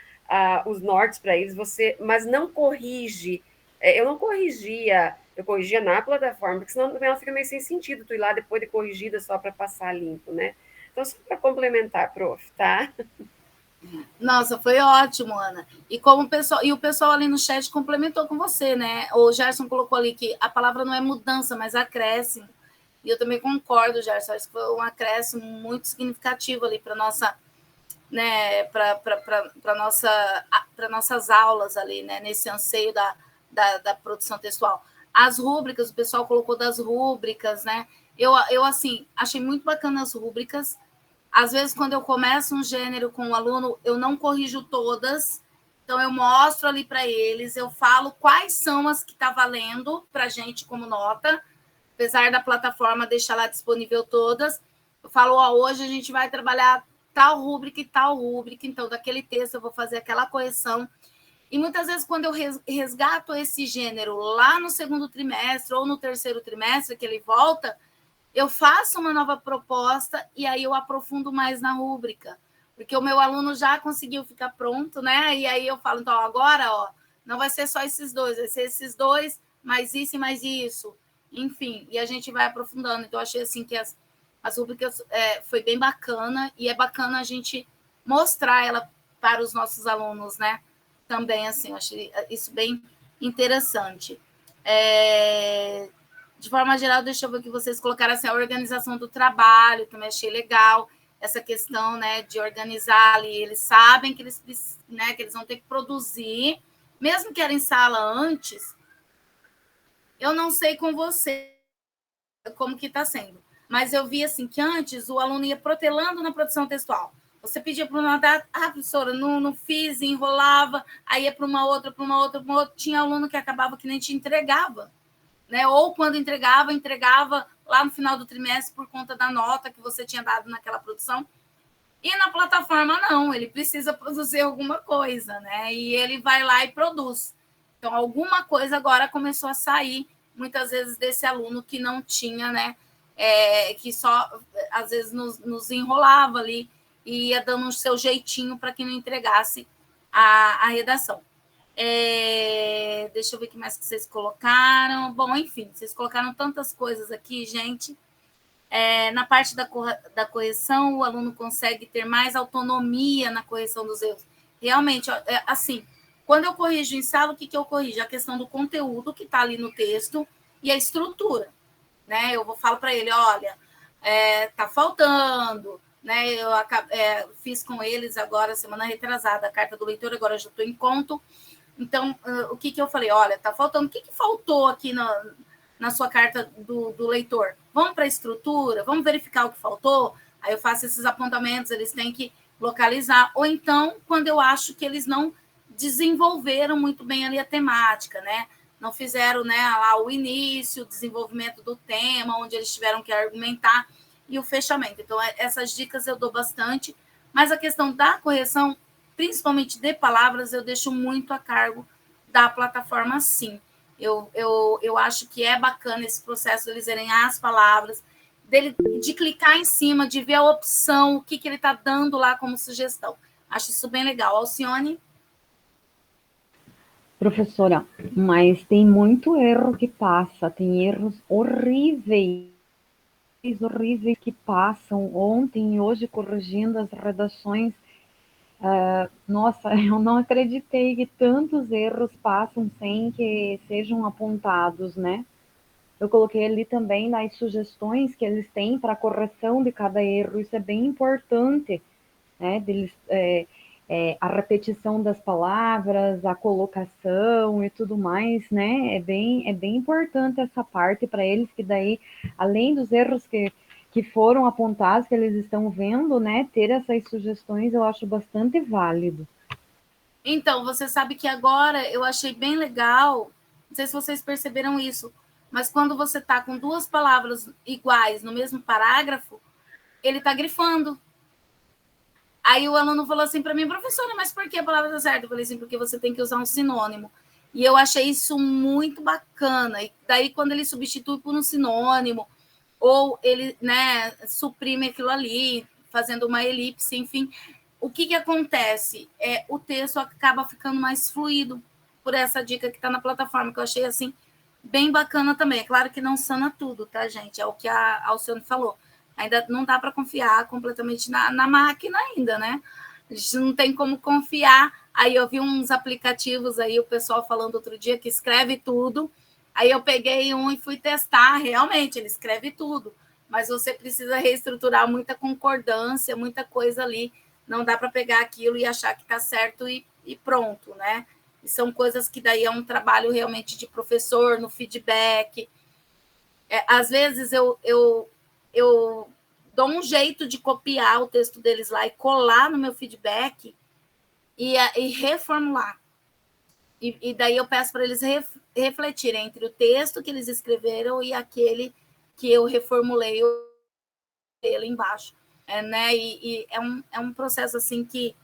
os nortes para eles, mas não corrige. Eu não corrigia, eu corrigia na plataforma, porque senão ela fica meio sem sentido, tu ir lá depois de corrigida só para passar limpo, né? Então, só para complementar, prof, tá? Nossa, foi ótimo, Ana. E o pessoal ali no chat complementou com você, né? O Gerson colocou ali que a palavra não é mudança, mas acréscimo. E eu também concordo, Gerson, acho que foi um acréscimo muito significativo ali para nossa, né, para nossas aulas ali, né, nesse anseio da produção textual. As rúbricas, o pessoal colocou das rúbricas, né? Eu assim, achei muito bacana as rúbricas. Às vezes, quando eu começo um gênero com um aluno, eu não corrijo todas, então eu mostro ali para eles, eu falo quais são as que está valendo para a gente como nota, apesar da plataforma deixar lá disponível todas. Eu falo, hoje a gente vai trabalhar tal rúbrica e tal rúbrica, então daquele texto eu vou fazer aquela correção. E muitas vezes, quando eu resgato esse gênero lá no segundo trimestre ou no terceiro trimestre, que ele volta, eu faço uma nova proposta e aí eu aprofundo mais na rúbrica, porque o meu aluno já conseguiu ficar pronto, né? E aí eu falo, então, agora, não vai ser só esses dois, vai ser esses dois, mais isso e mais isso. Enfim, e a gente vai aprofundando. Então, eu achei assim que as rúbricas foi bem bacana, e é bacana a gente mostrar ela para os nossos alunos, né? Também, assim, eu achei isso bem interessante. De forma geral, deixa eu ver o que vocês colocaram, assim, a organização do trabalho, também achei legal, essa questão, né, de organizar ali, eles sabem que eles, né, que eles vão ter que produzir, mesmo que era em sala antes, eu não sei com você como que está sendo, mas eu vi, assim, que antes o aluno ia protelando na produção textual. Você pedia para uma data, professora, não fiz, enrolava, aí ia para uma outra, tinha aluno que acabava que nem te entregava, né? Ou quando entregava lá no final do trimestre por conta da nota que você tinha dado naquela produção. E na plataforma, não, ele precisa produzir alguma coisa, né? E ele vai lá e produz. Então, alguma coisa agora começou a sair, muitas vezes, desse aluno que não tinha, né? Que só, às vezes, nos enrolava ali e ia dando o seu jeitinho para que não entregasse a redação. Deixa eu ver o que mais que vocês colocaram. Bom, enfim, vocês colocaram tantas coisas aqui, gente. Na parte da correção, o aluno consegue ter mais autonomia na correção dos erros. Realmente, assim, quando eu corrijo em sala, o que eu corrijo? A questão do conteúdo que está ali no texto e a estrutura, né? Eu falo para ele, olha, está faltando, né? Eu fiz com eles agora, semana retrasada, a carta do leitor, agora já estou em conto. Então, o que eu falei? Olha, tá faltando, o que faltou aqui na sua carta do leitor? Vamos para a estrutura, vamos verificar o que faltou? Aí eu faço esses apontamentos, eles têm que localizar. Ou então, quando eu acho que eles não desenvolveram muito bem ali a temática, né? Não fizeram, né, lá o início, o desenvolvimento do tema, onde eles tiveram que argumentar, e o fechamento. Então, essas dicas eu dou bastante, mas a questão da correção, principalmente de palavras, eu deixo muito a cargo da plataforma, sim. Eu acho que é bacana esse processo de eles verem as palavras, de clicar em cima, de ver a opção, o que ele está dando lá como sugestão. Acho isso bem legal. Alcione? Professora, mas tem muito erro que passa, tem erros horríveis que passam ontem e hoje corrigindo as redações. Nossa, eu não acreditei que tantos erros passam sem que sejam apontados, né? Eu coloquei ali também nas sugestões que eles têm para a correção de cada erro, isso é bem importante, né? Deles, a repetição das palavras, a colocação e tudo mais, né? É bem importante essa parte para eles, que daí, além dos erros que foram apontados, que eles estão vendo, né? Ter essas sugestões eu acho bastante válido. Então, você sabe que agora eu achei bem legal, não sei se vocês perceberam isso, mas quando você está com duas palavras iguais no mesmo parágrafo, ele está grifando. Aí o aluno falou assim para mim, professora, mas por que a palavra está certa? Eu falei assim, porque você tem que usar um sinônimo. E eu achei isso muito bacana. E daí, quando ele substitui por um sinônimo, ou ele, né, suprime aquilo ali, fazendo uma elipse, enfim, o que acontece? O texto acaba ficando mais fluido por essa dica que está na plataforma, que eu achei assim bem bacana também. É claro que não sana tudo, tá, gente? É o que a Alcione falou. Ainda não dá para confiar completamente na máquina ainda, né? A gente não tem como confiar. Aí eu vi uns aplicativos aí, o pessoal falando outro dia que escreve tudo. Aí eu peguei um e fui testar. Realmente, ele escreve tudo. Mas você precisa reestruturar muita concordância, muita coisa ali. Não dá para pegar aquilo e achar que está certo e pronto, né? E são coisas que daí é um trabalho realmente de professor, no feedback. Às vezes eu dou um jeito de copiar o texto deles lá e colar no meu feedback e reformular. E daí eu peço para eles refletirem entre o texto que eles escreveram e aquele que eu reformulei ele embaixo. Né? E é um processo assim que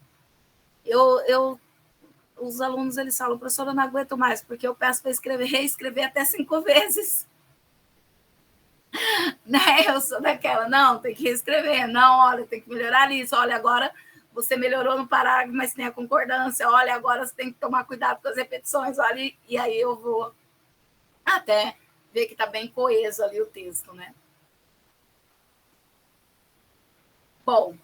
os alunos eles falam, professora, eu não aguento mais, porque eu peço para reescrever até 5 vezes. Né? Eu sou daquela, não, tem que reescrever, não, olha, tem que melhorar isso, olha, agora você melhorou no parágrafo, mas tem a concordância, olha, agora você tem que tomar cuidado com as repetições, olha, e aí eu vou até ver que está bem coeso ali o texto, né? Bom,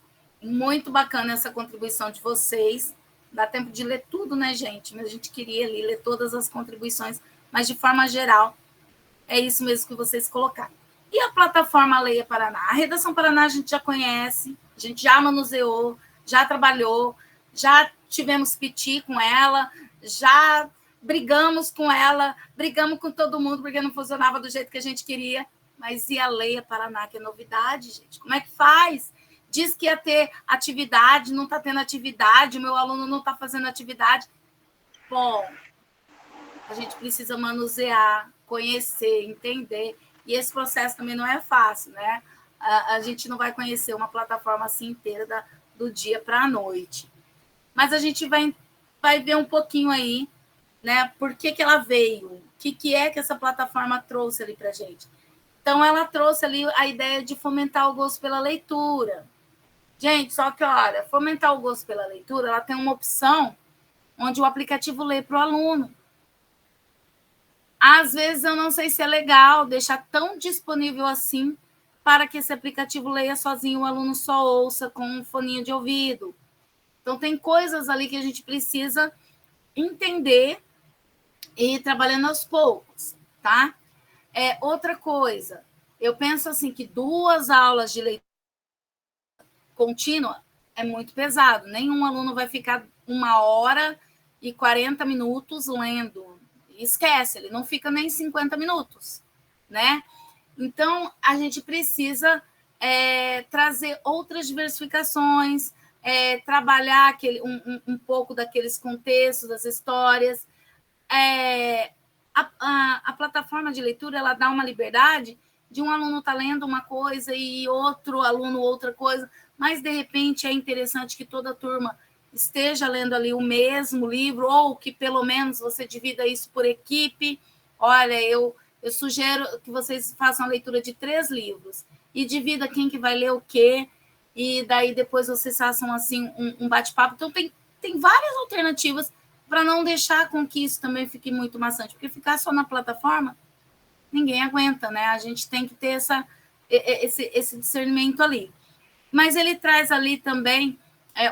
muito bacana essa contribuição de vocês, dá tempo de ler tudo, né, gente? Mas a gente queria ali ler todas as contribuições, mas de forma geral, é isso mesmo que vocês colocaram. E a plataforma Leia Paraná? A Redação Paraná a gente já conhece, a gente já manuseou, já trabalhou, já tivemos piti com ela, já brigamos com ela, brigamos com todo mundo porque não funcionava do jeito que a gente queria. Mas e a Leia Paraná, que é novidade, gente? Como é que faz? Diz que ia ter atividade, não está tendo atividade, o meu aluno não está fazendo atividade. Bom, a gente precisa manusear, conhecer, entender. E esse processo também não é fácil, né? A gente não vai conhecer uma plataforma assim inteira do dia para a noite. Mas a gente vai ver um pouquinho aí, né? Por que ela veio? O que é que essa plataforma trouxe ali para a gente? Então, ela trouxe ali a ideia de fomentar o gosto pela leitura. Gente, só que, olha, fomentar o gosto pela leitura, ela tem uma opção onde o aplicativo lê para o aluno. Às vezes, eu não sei se é legal deixar tão disponível assim para que esse aplicativo leia sozinho, o aluno só ouça com um foninho de ouvido. Então, tem coisas ali que a gente precisa entender e ir trabalhando aos poucos, tá? Outra coisa, eu penso assim que 2 aulas de leitura contínua, é muito pesado. Nenhum aluno vai ficar 1h40 lendo. Esquece, ele não fica nem 50 minutos, né? Então, a gente precisa trazer outras diversificações, trabalhar um pouco daqueles contextos, das histórias. A plataforma de leitura, ela dá uma liberdade de um aluno estar lendo uma coisa e outro aluno outra coisa, mas, de repente, é interessante que toda a turma esteja lendo ali o mesmo livro, ou que, pelo menos, você divida isso por equipe. Olha, eu sugiro que vocês façam a leitura de 3 livros e divida quem que vai ler o quê, e daí depois vocês façam assim um bate-papo. Então, tem várias alternativas para não deixar com que isso também fique muito maçante, porque ficar só na plataforma, ninguém aguenta, né? A gente tem que ter esse discernimento ali. Mas ele traz ali também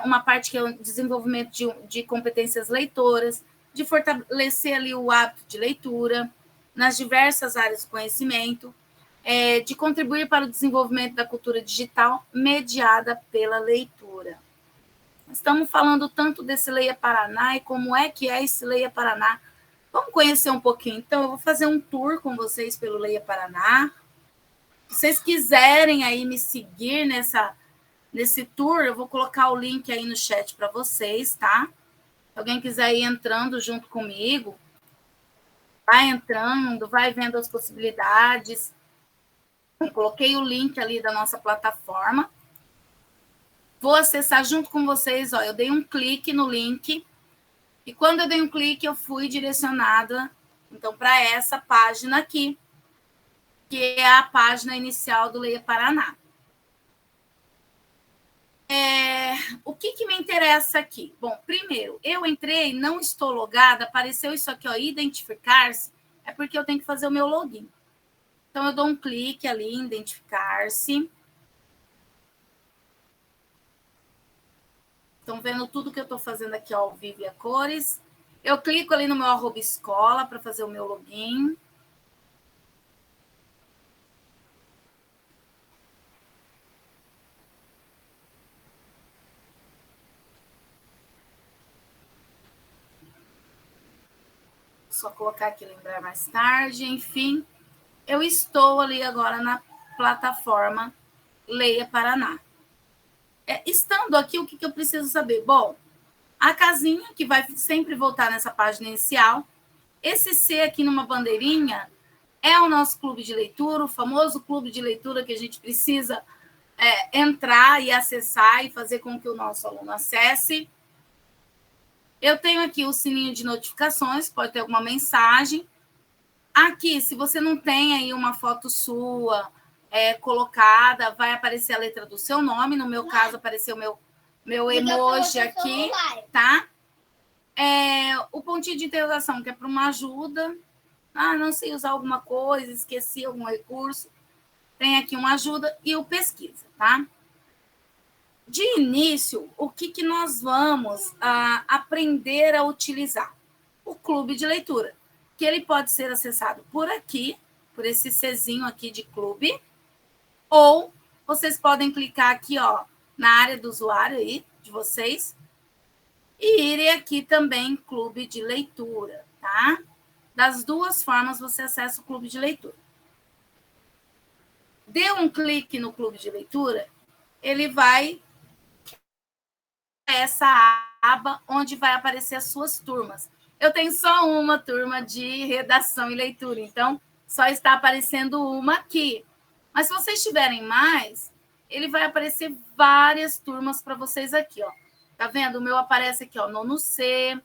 uma parte que é o desenvolvimento de competências leitoras, de fortalecer ali o hábito de leitura nas diversas áreas do conhecimento, de contribuir para o desenvolvimento da cultura digital mediada pela leitura. Estamos falando tanto desse Leia Paraná e como é que é esse Leia Paraná. Vamos conhecer um pouquinho. Então, eu vou fazer um tour com vocês pelo Leia Paraná. Se vocês quiserem aí me seguir nesse tour, eu vou colocar o link aí no chat para vocês, tá? Se alguém quiser ir entrando junto comigo, vai entrando, vai vendo as possibilidades. Eu coloquei o link ali da nossa plataforma. Vou acessar junto com vocês, ó, eu dei um clique no link, e quando eu dei um clique, eu fui direcionada, então, para essa página aqui, que é a página inicial do Leia Paraná. O que me interessa aqui? Bom, primeiro, eu entrei, não estou logada, apareceu isso aqui, ó, identificar-se, é porque eu tenho que fazer o meu login. Então, eu dou um clique ali em identificar-se. Estão vendo tudo que eu estou fazendo aqui ao vivo e a cores. Eu clico ali no meu @escola para fazer o meu login. Só colocar aqui, lembrar mais tarde, enfim. Eu estou ali agora na plataforma Leia Paraná. Estando aqui, o que eu preciso saber? Bom, a casinha, que vai sempre voltar nessa página inicial. Esse C aqui numa bandeirinha é o nosso clube de leitura, o famoso clube de leitura que a gente precisa entrar e acessar e fazer com que o nosso aluno acesse. Eu tenho aqui o sininho de notificações, pode ter alguma mensagem. Aqui, se você não tem aí uma foto sua colocada, vai aparecer a letra do seu nome. No meu caso, apareceu meu emoji aqui, tá? O pontinho de interrogação, que é para uma ajuda. Não sei usar alguma coisa, esqueci algum recurso. Tem aqui uma ajuda e o pesquisa, tá? De início, o que nós vamos aprender a utilizar? O clube de leitura, que ele pode ser acessado por aqui, por esse Czinho aqui de clube, ou vocês podem clicar aqui, ó, na área do usuário aí, de vocês, e irem aqui também clube de leitura, tá? Das duas formas você acessa o clube de leitura. Dê um clique no clube de leitura, ele vai essa aba onde vai aparecer as suas turmas. Eu tenho só uma turma de redação e leitura, então só está aparecendo uma aqui. Mas se vocês tiverem mais, ele vai aparecer várias turmas para vocês aqui, ó. Tá vendo? O meu aparece aqui, ó, 9º C,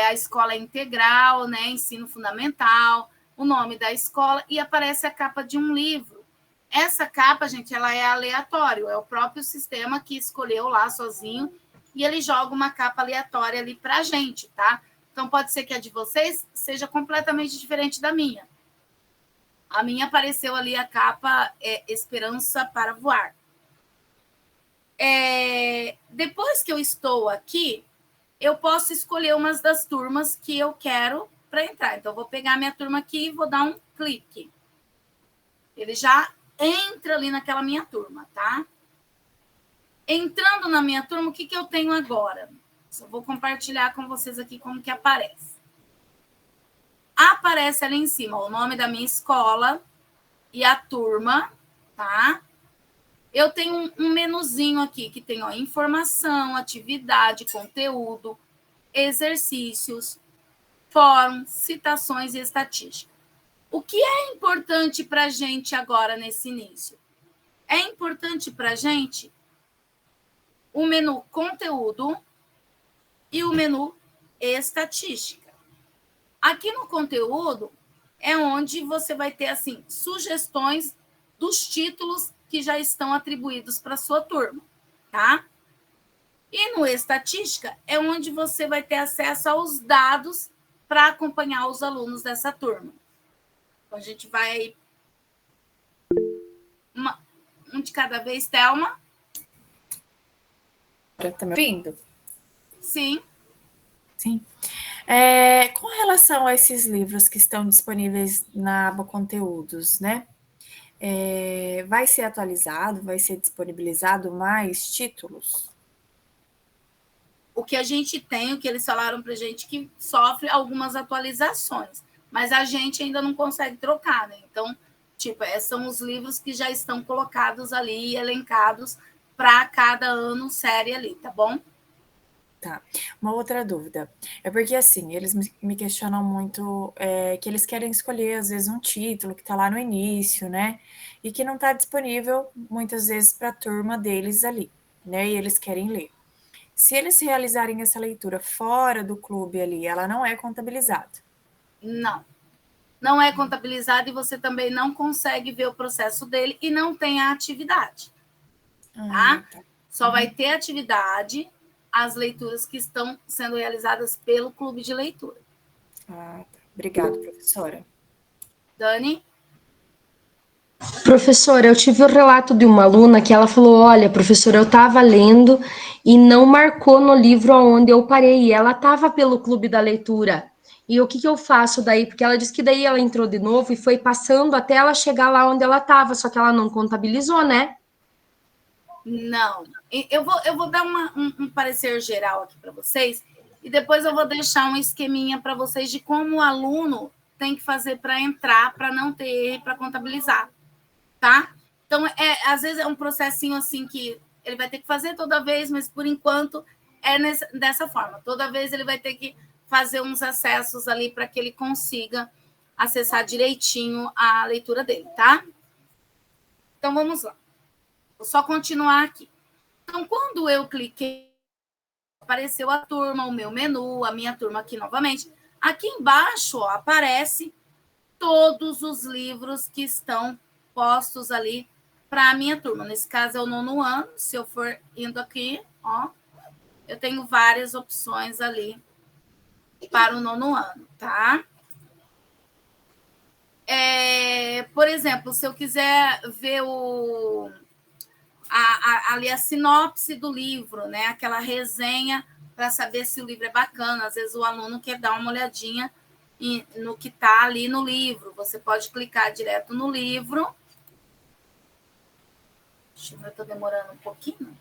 a escola integral, né, ensino fundamental, o nome da escola, e aparece a capa de um livro. Essa capa, gente, ela é aleatória, é o próprio sistema que escolheu lá sozinho, e ele joga uma capa aleatória ali para a gente, tá? Então, pode ser que a de vocês seja completamente diferente da minha. A minha apareceu ali a capa Esperança para Voar. Depois que eu estou aqui, eu posso escolher uma das turmas que eu quero para entrar. Então, eu vou pegar a minha turma aqui e vou dar um clique. Ele já entra ali naquela minha turma, tá? Entrando na minha turma, o que eu tenho agora? Só vou compartilhar com vocês aqui como que aparece. Aparece ali em cima o nome da minha escola e a turma, tá? Eu tenho um menuzinho aqui que tem ó, informação, atividade, conteúdo, exercícios, fórum, citações e estatística. O que é importante para a gente agora nesse início? É importante para a gente o menu conteúdo e o menu estatística. Aqui no conteúdo é onde você vai ter assim sugestões dos títulos que já estão atribuídos para a sua turma, tá? E no estatística é onde você vai ter acesso aos dados para acompanhar os alunos dessa turma. Então, a gente vai um de cada vez, Thelma. Tá me ouvindo? Sim. Sim. Com relação a esses livros que estão disponíveis na aba Conteúdos, né? Vai ser atualizado, vai ser disponibilizado mais títulos? O que a gente tem, o que eles falaram para a gente, que sofre algumas atualizações, mas a gente ainda não consegue trocar, né? Então, tipo, são os livros que já estão colocados ali, elencados para cada ano série ali, tá bom? Tá. Uma outra dúvida. É porque, assim, eles me questionam muito que eles querem escolher, às vezes, um título que está lá no início, né? E que não está disponível, muitas vezes, para a turma deles ali, né? E eles querem ler. Se eles realizarem essa leitura fora do clube ali, ela não é contabilizada? Não. Não é contabilizada e você também não consegue ver o processo dele e não tem a atividade. Tá? Só vai ter atividade as leituras que estão sendo realizadas pelo clube de leitura. Tá. Obrigada, professora. Dani? Professora, eu tive o relato de uma aluna que ela falou, olha, professora, eu estava lendo e não marcou no livro onde eu parei, e ela estava pelo clube da leitura. E o que eu faço daí? Porque ela disse que daí ela entrou de novo e foi passando até ela chegar lá onde ela estava, só que ela não contabilizou, né? Não. Eu vou dar um parecer geral aqui para vocês e depois eu vou deixar um esqueminha para vocês de como o aluno tem que fazer para entrar, para não ter erro, para contabilizar, tá? Então, às vezes é um processinho assim que ele vai ter que fazer toda vez, mas por enquanto dessa forma. Toda vez ele vai ter que fazer uns acessos ali para que ele consiga acessar direitinho a leitura dele, tá? Então, vamos lá. Vou só continuar aqui. Então, quando eu cliquei, apareceu a turma, o meu menu, a minha turma aqui novamente. Aqui embaixo, ó, aparece todos os livros que estão postos ali para a minha turma. Nesse caso, é o 9º ano. Se eu for indo aqui, ó, eu tenho várias opções ali para o 9º ano, tá? Por exemplo, se eu quiser ver ali a sinopse do livro, né? Aquela resenha para saber se o livro é bacana. Às vezes o aluno quer dar uma olhadinha no que está ali no livro. Você pode clicar direto no livro. Deixa eu ver, estou demorando um pouquinho.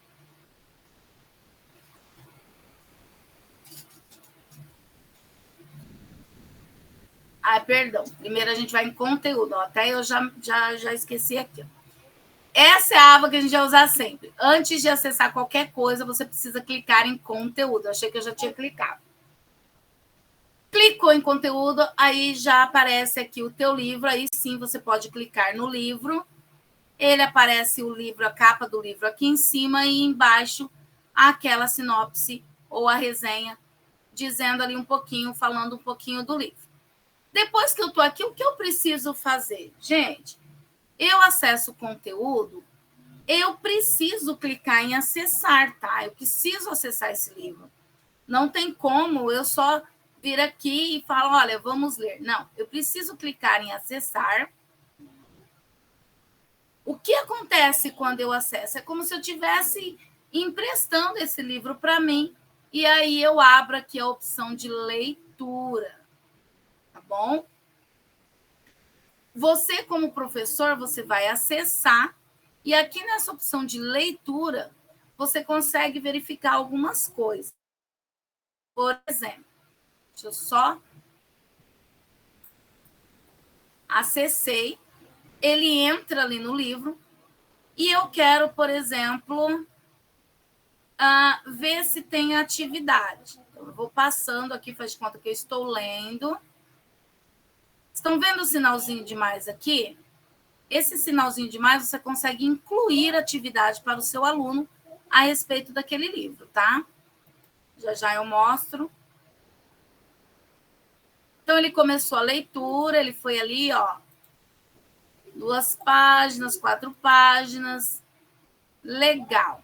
Perdão. Primeiro a gente vai em conteúdo. Ó. Até eu já esqueci aqui. Ó. Essa é a aba que a gente vai usar sempre. Antes de acessar qualquer coisa, você precisa clicar em conteúdo. Eu achei que eu já tinha clicado. Clicou em conteúdo, aí já aparece aqui o teu livro. Aí sim você pode clicar no livro. Ele aparece o livro, a capa do livro aqui em cima e embaixo aquela sinopse ou a resenha dizendo ali um pouquinho, falando um pouquinho do livro. Depois que eu estou aqui, o que eu preciso fazer? Gente, eu acesso o conteúdo, eu preciso clicar em acessar, tá? Eu preciso acessar esse livro. Não tem como eu só vir aqui e falar, olha, vamos ler. Não, eu preciso clicar em acessar. O que acontece quando eu acesso? É como se eu estivesse emprestando esse livro para mim e aí eu abro aqui a opção de leitura. Tá bom? Você, como professor, você vai acessar e aqui nessa opção de leitura, você consegue verificar algumas coisas. Por exemplo, deixa eu só... Acessei, ele entra ali no livro e eu quero, por exemplo, ver se tem atividade. Então, eu vou passando aqui, faz de conta que eu estou lendo. Estão vendo o sinalzinho de mais aqui? Esse sinalzinho de mais você consegue incluir atividade para o seu aluno a respeito daquele livro, tá? Já já eu mostro. Então, ele começou a leitura, ele foi ali, ó, 2 páginas, 4 páginas. Legal.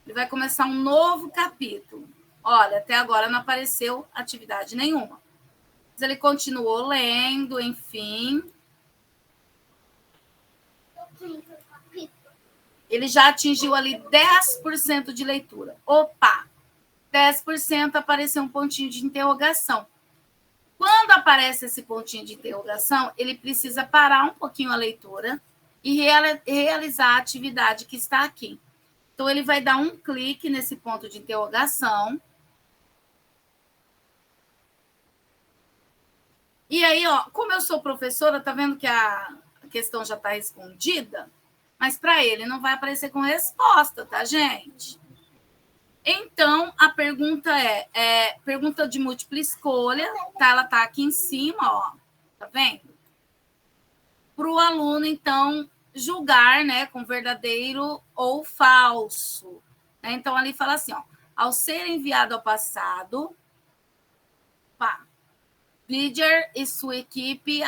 Ele vai começar um novo capítulo. Olha, até agora não apareceu atividade nenhuma. Mas ele continuou lendo, enfim. Ele já atingiu ali 10% de leitura. Opa! 10% apareceu um pontinho de interrogação. Quando aparece esse pontinho de interrogação, ele precisa parar um pouquinho a leitura e realizar a atividade que está aqui. Então, ele vai dar um clique nesse ponto de interrogação. E aí, ó, como eu sou professora, tá vendo que a questão já está respondida? Mas para ele não vai aparecer com resposta, tá, gente? Então, a pergunta é pergunta de múltipla escolha, tá? Ela tá aqui em cima, ó, tá vendo? Para o aluno, então, julgar, né, com verdadeiro ou falso. Né? Então, ali fala assim, ó, ao ser enviado ao passado, Bridger e sua equipe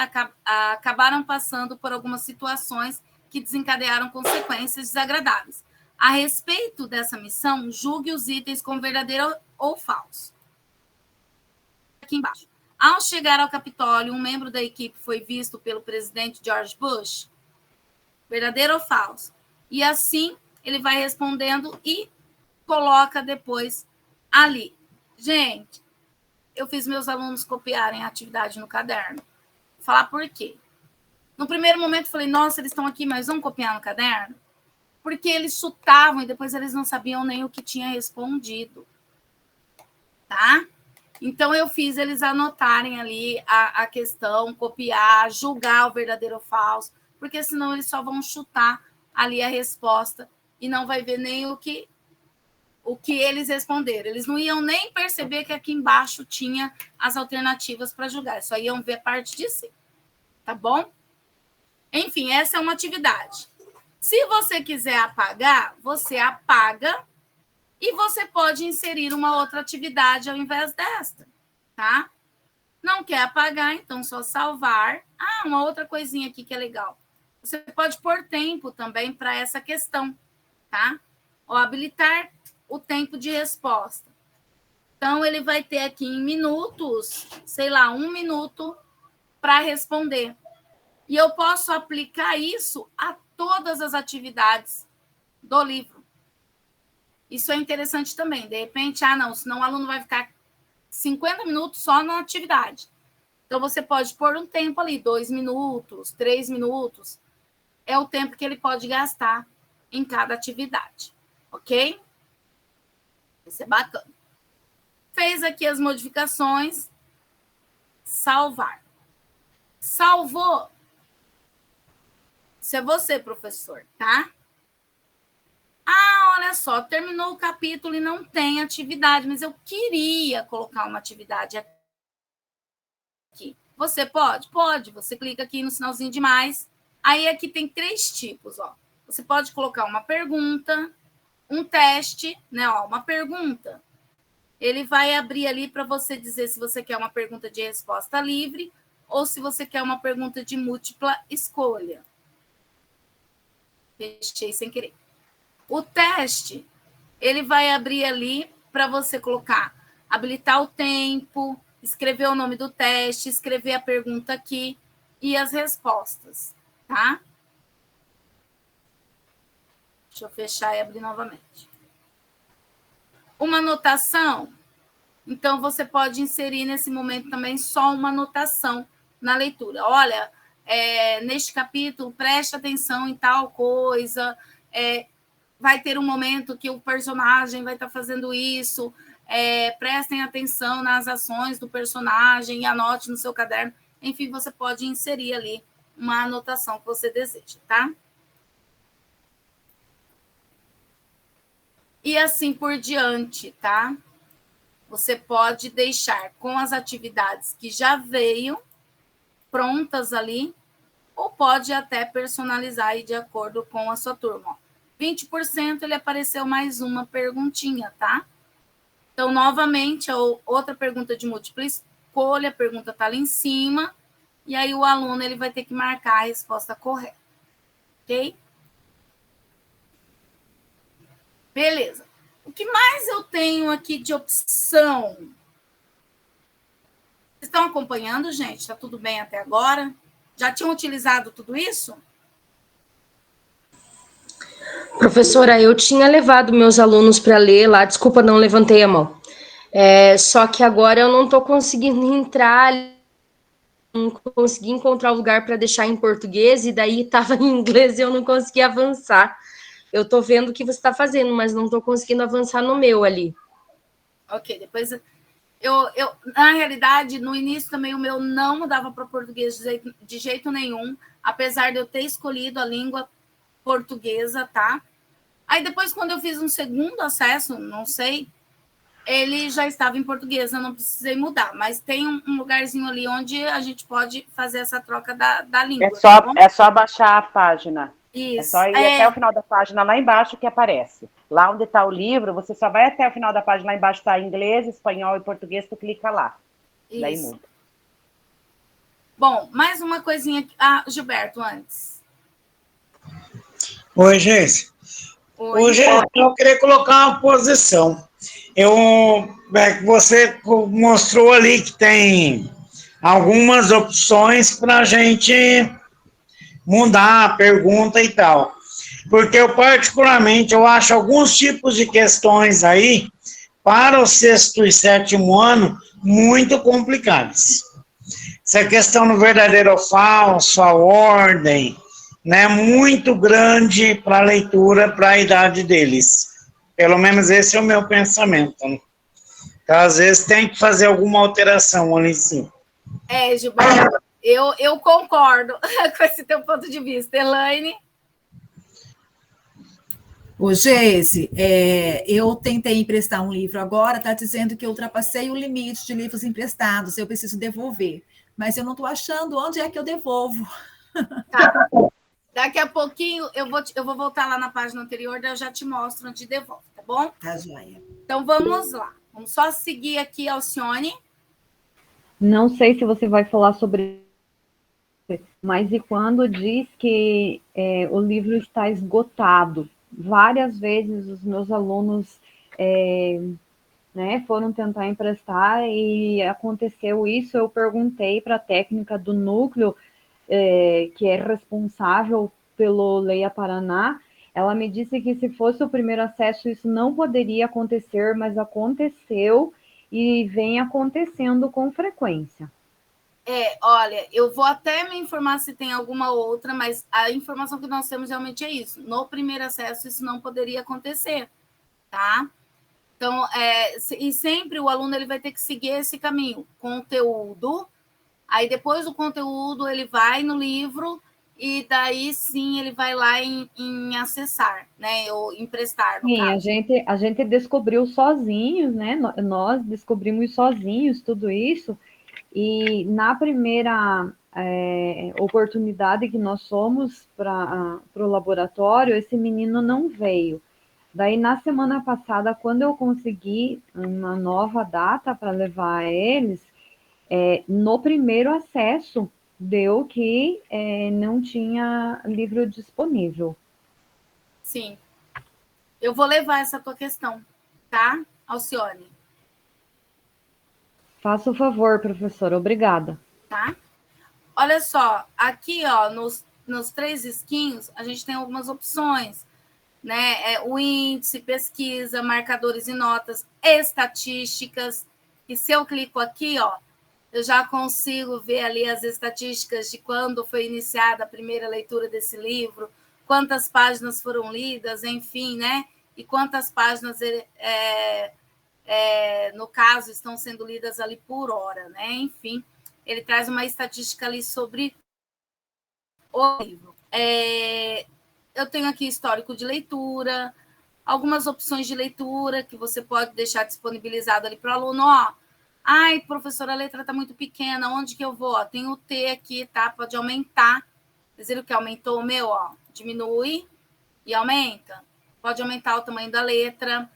acabaram passando por algumas situações que desencadearam consequências desagradáveis. A respeito dessa missão, julgue os itens como verdadeiro ou falso. Aqui embaixo. Ao chegar ao Capitólio, um membro da equipe foi visto pelo presidente George Bush. Verdadeiro ou falso? E assim, ele vai respondendo e coloca depois ali. Gente, eu fiz meus alunos copiarem a atividade no caderno. Vou falar por quê. No primeiro momento, eu falei, nossa, eles estão aqui, mas vamos copiar no caderno? Porque eles chutavam e depois eles não sabiam nem o que tinha respondido. Tá? Então, eu fiz eles anotarem ali a questão, copiar, julgar o verdadeiro ou falso, porque senão eles só vão chutar ali a resposta e não vai ver nem o que eles responderam. Eles não iam nem perceber que aqui embaixo tinha as alternativas para julgar, só iam ver parte de si. Tá bom? Enfim, essa é uma atividade. Se você quiser apagar, você apaga e você pode inserir uma outra atividade ao invés desta, tá? Não quer apagar, então só salvar. Uma outra coisinha aqui que é legal. Você pode pôr tempo também para essa questão, tá? Ou habilitar o tempo de resposta. Então, ele vai ter aqui em minutos, sei lá, 1 minuto para responder. E eu posso aplicar isso a todas as atividades do livro. Isso é interessante também. De repente, não, senão o aluno vai ficar 50 minutos só na atividade. Então, você pode pôr um tempo ali, 2 minutos, 3 minutos. É o tempo que ele pode gastar em cada atividade. Ok? Isso é bacana. Fez aqui as modificações. Salvar. Salvou. Isso é você, professor, tá? Olha só, terminou o capítulo e não tem atividade, mas eu queria colocar uma atividade aqui. Você pode? Pode. Você clica aqui no sinalzinho de mais. Aí aqui tem 3 tipos, ó. Você pode colocar uma pergunta, um teste, né? Ó, uma pergunta. Ele vai abrir ali para você dizer se você quer uma pergunta de resposta livre ou se você quer uma pergunta de múltipla escolha. Fechei sem querer. O teste, ele vai abrir ali para você colocar, habilitar o tempo, escrever o nome do teste, escrever a pergunta aqui e as respostas, tá? Deixa eu fechar e abrir novamente. Uma anotação, então você pode inserir nesse momento também só uma anotação na leitura. Olha, neste capítulo, preste atenção em tal coisa, vai ter um momento que o personagem vai estar fazendo isso, prestem atenção nas ações do personagem e anote no seu caderno. Enfim, você pode inserir ali uma anotação que você deseja, tá? E assim por diante, tá? Você pode deixar com as atividades que já veio prontas ali, ou pode até personalizar aí de acordo com a sua turma. Ó, 20% ele apareceu mais uma perguntinha, tá? Então, novamente, outra pergunta de múltipla escolha, a pergunta está ali em cima, e aí o aluno ele vai ter que marcar a resposta correta, ok? Beleza. O que mais eu tenho aqui de opção? Vocês estão acompanhando, gente? Está tudo bem até agora? Já tinham utilizado tudo isso? Professora, eu tinha levado meus alunos para ler lá, desculpa, não levantei a mão. Só que agora eu não estou conseguindo entrar, não consegui encontrar o lugar para deixar em português, e daí estava em inglês e eu não consegui avançar. Eu estou vendo o que você está fazendo, mas não estou conseguindo avançar no meu ali. Ok, depois na realidade, no início também o meu não mudava para português de jeito nenhum, apesar de eu ter escolhido a língua portuguesa, tá? Aí depois, quando eu fiz um segundo acesso, não sei, ele já estava em português, eu não precisei mudar, mas tem um lugarzinho ali onde a gente pode fazer essa troca da língua. É só baixar a página. Isso. É só ir até o final da página lá embaixo que aparece. Lá onde está o livro, você só vai até o final da página, lá embaixo está inglês, espanhol e português, tu clica lá. Isso. Daí muda. Bom, mais uma coisinha. Gilberto, antes. Oi, gente. Hoje eu queria colocar uma posição. Você mostrou ali que tem algumas opções para a gente mudar a pergunta e tal. Porque eu, particularmente, eu acho alguns tipos de questões aí, para o 6º e 7º ano, muito complicadas. Essa questão no verdadeiro ou falso, a ordem, né, muito grande para a leitura, para a idade deles. Pelo menos esse é o meu pensamento. Né? Então, às vezes tem que fazer alguma alteração ali em cima. Gilberto, eu concordo com esse teu ponto de vista. Elaine? Ô, Geise, eu tentei emprestar um livro agora, está dizendo que eu ultrapassei o limite de livros emprestados, eu preciso devolver. Mas eu não estou achando onde é que eu devolvo. Tá. Daqui a pouquinho eu vou voltar lá na página anterior, daí eu já te mostro onde devolve, tá bom? Tá, joia. Então vamos lá. Vamos só seguir aqui, Alcione. Não sei se você vai falar sobre, mas e quando diz que o livro está esgotado? Várias vezes os meus alunos foram tentar emprestar e aconteceu isso. Eu perguntei para a técnica do núcleo, que é responsável pelo Leia Paraná. Ela me disse que se fosse o primeiro acesso isso não poderia acontecer, mas aconteceu e vem acontecendo com frequência. Olha, eu vou até me informar se tem alguma outra, mas a informação que nós temos realmente é isso. No primeiro acesso, isso não poderia acontecer, tá? Então, e sempre o aluno ele vai ter que seguir esse caminho. Conteúdo, aí depois do conteúdo ele vai no livro e daí sim ele vai lá em acessar, né? Ou emprestar, no caso. Sim, a gente descobriu sozinhos, né? Nós descobrimos sozinhos tudo isso. E na primeira oportunidade que nós fomos para o laboratório, esse menino não veio. Daí, na semana passada, quando eu consegui uma nova data para levar eles, no primeiro acesso, deu que não tinha livro disponível. Sim. Eu vou levar essa tua questão, tá, Alcione? Faça o favor, professora. Obrigada. Tá? Olha só, aqui, ó, nos 3 risquinhos, a gente tem algumas opções, né? O índice, pesquisa, marcadores e notas, estatísticas. E se eu clico aqui, ó, eu já consigo ver ali as estatísticas de quando foi iniciada a primeira leitura desse livro, quantas páginas foram lidas, enfim, né? E quantas páginas, no caso, estão sendo lidas ali por hora, né? Enfim, ele traz uma estatística ali sobre o livro. Eu tenho aqui histórico de leitura, algumas opções de leitura que você pode deixar disponibilizado ali para o aluno. Ó, ai, professora, a letra está muito pequena, onde que eu vou? Ó, tem o T aqui, tá? Pode aumentar. Vocês viram que aumentou o meu? Ó, diminui e aumenta. Pode aumentar o tamanho da letra.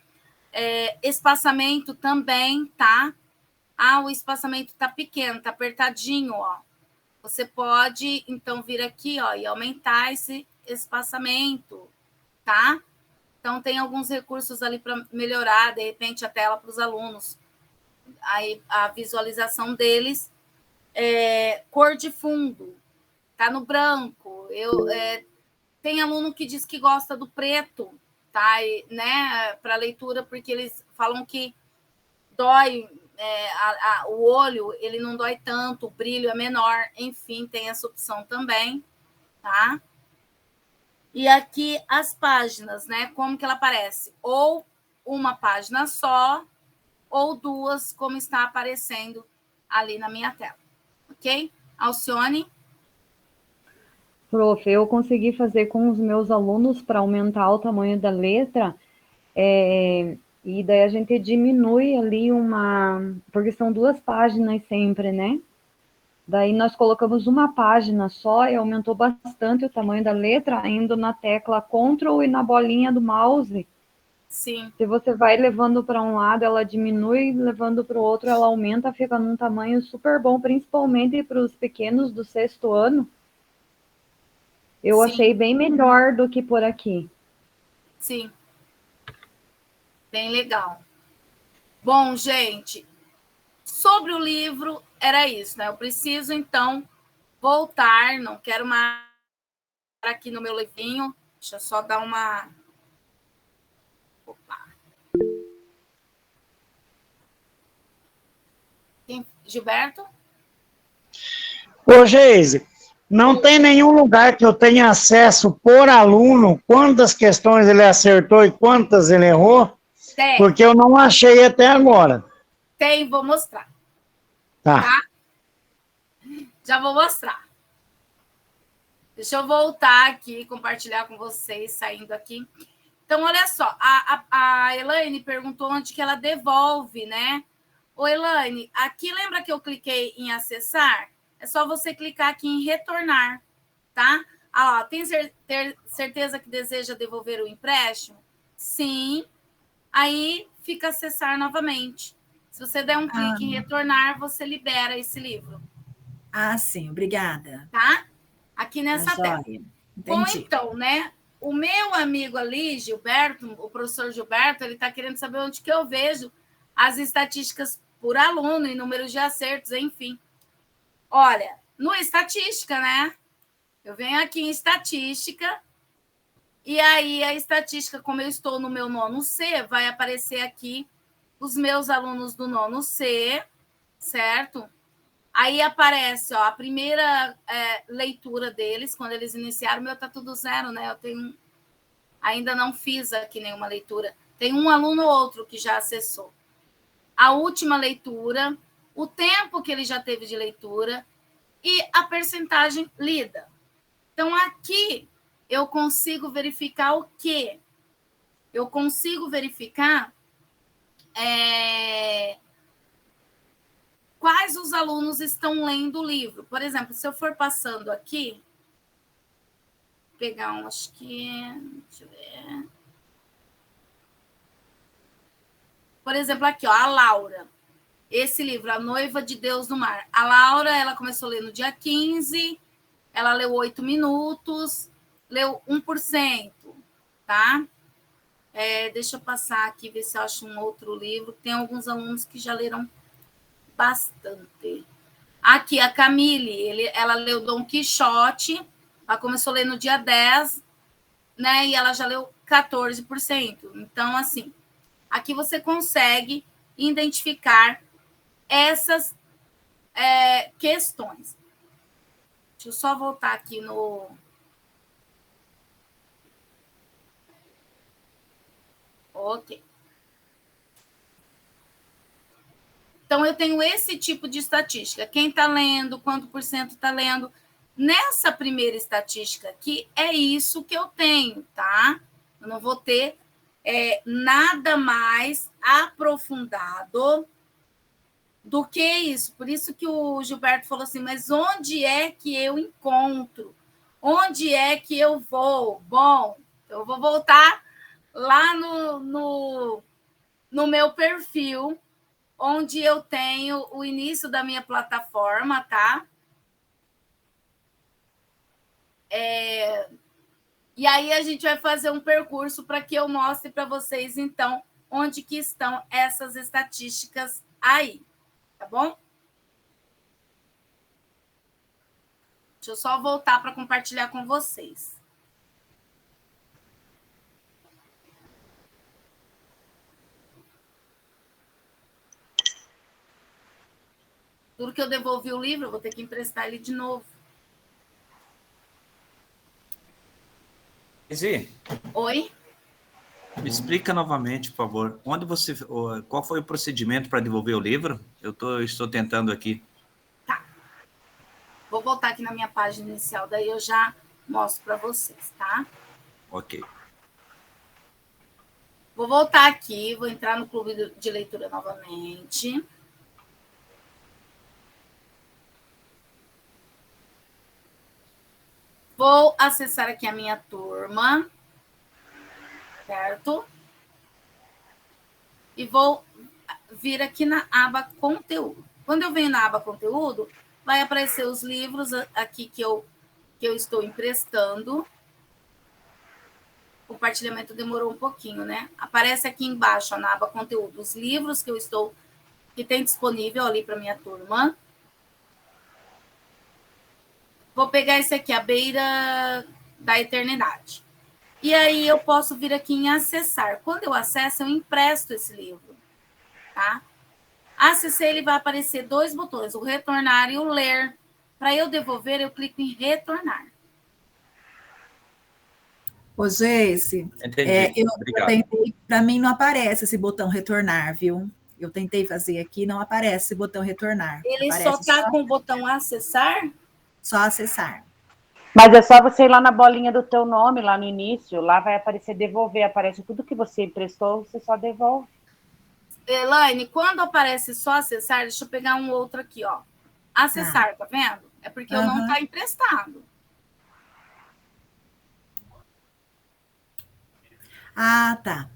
Espaçamento também, tá? Ah, o espaçamento está pequeno, está apertadinho, ó. Você pode, então, vir aqui, ó, e aumentar esse espaçamento, tá? Então, tem alguns recursos ali para melhorar, de repente, a tela para os alunos. Aí, a visualização deles. Cor de fundo, tá no branco. Tem aluno que diz que gosta do preto, tá? Né, para leitura, porque eles falam que dói, o olho, ele não dói tanto, o brilho é menor, enfim, tem essa opção também, tá? E aqui as páginas, né? Como que ela aparece? Ou uma página só, ou duas, como está aparecendo ali na minha tela, ok? Alcione? Prof, eu consegui fazer com os meus alunos para aumentar o tamanho da letra, e daí a gente diminui ali porque são 2 páginas sempre, né? Daí nós colocamos uma página só e aumentou bastante o tamanho da letra, indo na tecla Ctrl e na bolinha do mouse. Sim. Se você vai levando para um lado, ela diminui, levando para o outro, ela aumenta, fica num tamanho super bom, principalmente para os pequenos do 6º ano. Eu Sim. achei bem melhor do que por aqui. Sim. Bem legal. Bom, gente, sobre o livro, era isso, né? Eu preciso, então, voltar, não quero mais aqui no meu livrinho. Deixa eu só dar uma... Opa. Gilberto? Ô, Geise, não tem nenhum lugar que eu tenha acesso por aluno, quantas questões ele acertou e quantas ele errou? Tem. Porque eu não achei até agora. Tem, vou mostrar. Tá. Já vou mostrar. Deixa eu voltar aqui, compartilhar com vocês, saindo aqui. Então, olha só, a Elaine perguntou onde que ela devolve, né? Ô, Elaine, aqui lembra que eu cliquei em acessar? É só você clicar aqui em retornar, tá? Ah, lá, tem certeza que deseja devolver o empréstimo? Sim. Aí fica acessar novamente. Se você der um clique em retornar, você libera esse livro. Ah, sim, obrigada. Tá? Aqui nessa tela. Entendi. Bom, então, né? O meu amigo ali, Gilberto, o professor Gilberto, ele está querendo saber onde que eu vejo as estatísticas por aluno e números de acertos, enfim. Olha, no estatística, né? Eu venho aqui em estatística e aí a estatística, como eu estou no meu 9º C, vai aparecer aqui os meus alunos do 9º C, certo? Aí aparece, ó, a primeira leitura deles, quando eles iniciaram, o meu tá tudo 0, né? Ainda não fiz aqui nenhuma leitura. Tem um aluno ou outro que já acessou. A última leitura, o tempo que ele já teve de leitura e a percentagem lida. Então, aqui eu consigo verificar o quê? Eu consigo verificar quais os alunos estão lendo o livro. Por exemplo, se eu for passando aqui, pegar acho que... Deixa eu ver. Por exemplo, aqui, ó, a Laura. Esse livro, A Noiva de Deus no Mar. A Laura, ela começou a ler no dia 15, ela leu 8 minutos, leu 1%, tá? Deixa eu passar aqui, ver se eu acho um outro livro. Tem alguns alunos que já leram bastante. Aqui, a Camille, ela leu Dom Quixote, ela começou a ler no dia 10, né? E ela já leu 14%. Então, assim, aqui você consegue identificar essas questões. Deixa eu só voltar aqui no Ok. Então, eu tenho esse tipo de estatística. Quem está lendo, quanto por cento está lendo. Nessa primeira estatística aqui, é isso que eu tenho, tá? Eu não vou ter nada mais aprofundado do que isso. Por isso que o Gilberto falou assim, mas onde é que eu encontro? Onde é que eu vou? Bom, eu vou voltar lá no meu perfil, onde eu tenho o início da minha plataforma, tá? E aí a gente vai fazer um percurso para que eu mostre para vocês, então, onde que estão essas estatísticas aí, tá bom? Deixa eu só voltar para compartilhar com vocês. Tudo que eu devolvi o livro, eu vou ter que emprestar ele de novo. Izzy, Oi? me explica novamente, por favor, qual foi o procedimento para devolver o livro? Estou tentando aqui. Tá. Vou voltar aqui na minha página inicial, daí eu já mostro para vocês, tá? Ok. Vou voltar aqui, vou entrar no clube de leitura novamente. Vou acessar aqui a minha turma, certo? E vou vir aqui na aba Conteúdo. Quando eu venho na aba Conteúdo, vai aparecer os livros aqui que eu estou emprestando. O compartilhamento demorou um pouquinho, né? Aparece aqui embaixo, ó, na aba Conteúdo, os livros que tem disponível ali para minha turma. Vou pegar esse aqui, A Beira da Eternidade. E aí eu posso vir aqui em acessar. Quando eu acesso, eu empresto esse livro, tá? Acessei, ele vai aparecer 2 botões, o retornar e o ler. Para eu devolver, eu clico em retornar. Ô, Geice, Entendi. Obrigado. tentei, para mim não aparece esse botão retornar, viu? Eu tentei fazer aqui, não aparece esse botão retornar. Ele aparece só está com o botão acessar? Só acessar. Mas é só você ir lá na bolinha do teu nome, lá no início, lá vai aparecer devolver, aparece tudo que você emprestou, você só devolve. Elaine, quando aparece só acessar, deixa eu pegar um outro aqui, ó. Acessar, tá vendo? É porque eu não está emprestado. Ah, tá.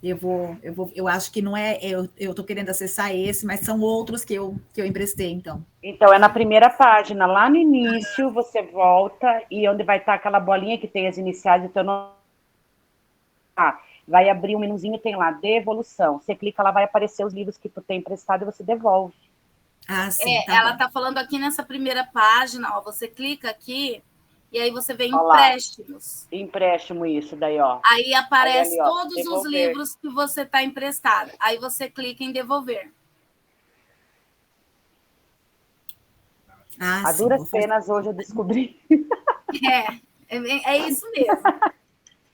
Eu acho que não é, eu tô querendo acessar esse, mas são outros que eu emprestei, então. Então, é na primeira página, lá no início, você volta e onde vai estar aquela bolinha que tem as iniciais do teu nome, vai abrir um menuzinho, tem lá, devolução. Você clica lá, vai aparecer os livros que tu tem emprestado e você devolve. Ah, sim, ela está falando aqui nessa primeira página, ó, você clica aqui e aí você vê empréstimos. Empréstimo, isso daí, ó. Aí aparece aí ali, ó, todos devolver. os livros que você está emprestado. Aí você clica em devolver. A duras penas hoje eu descobri. É isso mesmo.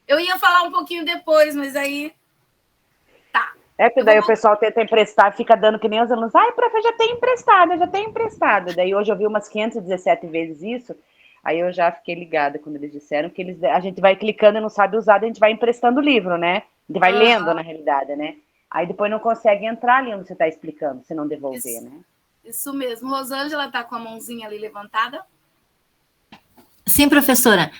Eu ia falar um pouquinho depois, mas aí... Tá. É que daí o pessoal tenta emprestar, fica dando que nem os alunos. Ai, prof, eu já tenho emprestado. Daí hoje eu vi umas 517 vezes isso. Aí eu já fiquei ligada quando eles disseram que a gente vai clicando e não sabe usar, a gente vai emprestando o livro, né? A gente vai lendo, na realidade, né? Aí depois não consegue entrar ali onde você está explicando, se não devolver, né? Isso mesmo. Rosângela está com a mãozinha ali levantada. Sim, professora.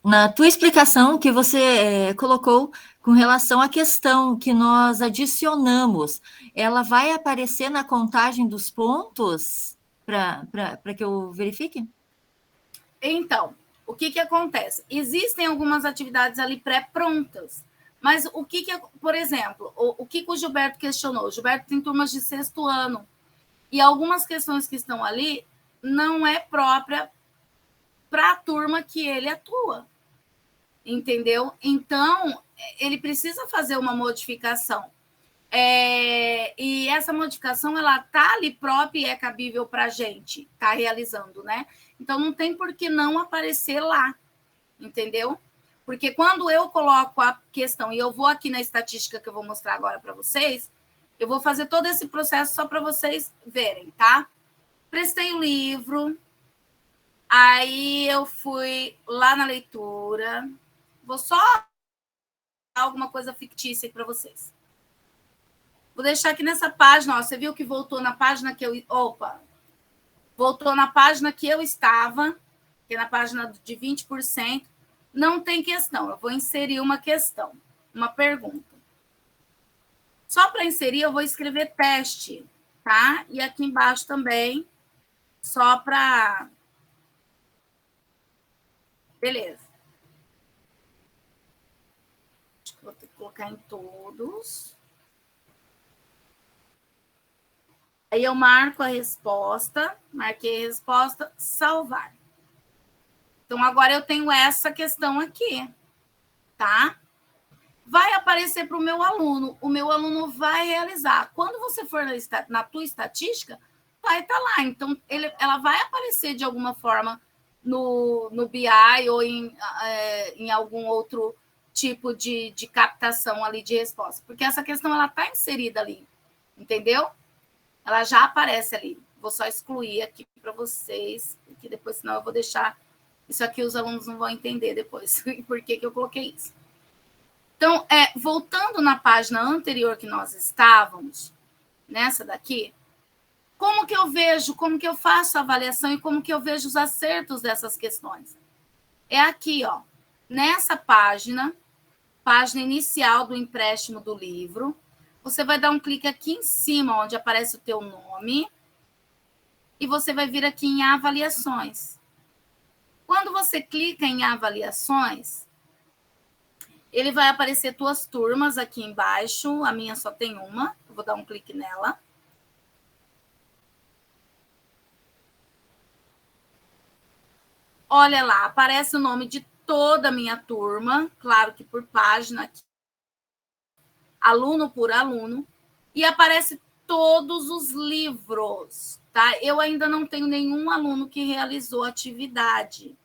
Na tua explicação que você colocou com relação à questão que nós adicionamos, ela vai aparecer na contagem dos pontos para que eu verifique? Então, o que acontece? Existem algumas atividades ali pré-prontas, mas por exemplo, o que o Gilberto questionou? O Gilberto tem turmas de 6º ano, e algumas questões que estão ali não é própria para a turma que ele atua, entendeu? Então, ele precisa fazer uma modificação. E essa modificação, ela está ali própria e é cabível para a gente estar realizando, né? Então, não tem por que não aparecer lá, entendeu? Porque quando eu coloco a questão, e eu vou aqui na estatística que eu vou mostrar agora para vocês, eu vou fazer todo esse processo só para vocês verem, tá? Prestei o livro, aí eu fui lá na leitura, vou só dar alguma coisa fictícia aí para vocês. Vou deixar aqui nessa página, ó, você viu que voltou na página que eu... Opa! Voltou na página que eu estava, que é na página de 20%. Não tem questão, eu vou inserir uma questão, uma pergunta. Só para inserir, eu vou escrever teste, tá? E aqui embaixo também, só para... Beleza. Acho que vou ter que colocar em todos. Aí eu marco a resposta, marquei a resposta, salvar. Então, agora eu tenho essa questão aqui, tá? Vai aparecer para o meu aluno vai realizar. Quando você for na tua estatística, vai estar lá. Então, ela vai aparecer de alguma forma no BI ou em algum outro tipo de captação ali de resposta. Porque essa questão ela está inserida ali, entendeu? Ela já aparece ali. Vou só excluir aqui para vocês, porque depois, senão eu vou deixar... Isso aqui os alunos não vão entender depois por que eu coloquei isso. Então, voltando na página anterior que nós estávamos, nessa daqui, como que eu vejo, como que eu faço a avaliação e como que eu vejo os acertos dessas questões? É aqui, ó, nessa página inicial do empréstimo do livro, você vai dar um clique aqui em cima, onde aparece o teu nome, e você vai vir aqui em avaliações. Quando você clica em avaliações, ele vai aparecer tuas turmas aqui embaixo. A minha só tem uma. Eu vou dar um clique nela. Olha lá, aparece o nome de toda a minha turma. Claro que por página aqui. Aluno por aluno. E aparece todos os livros, tá? Eu ainda não tenho nenhum aluno que realizou atividade.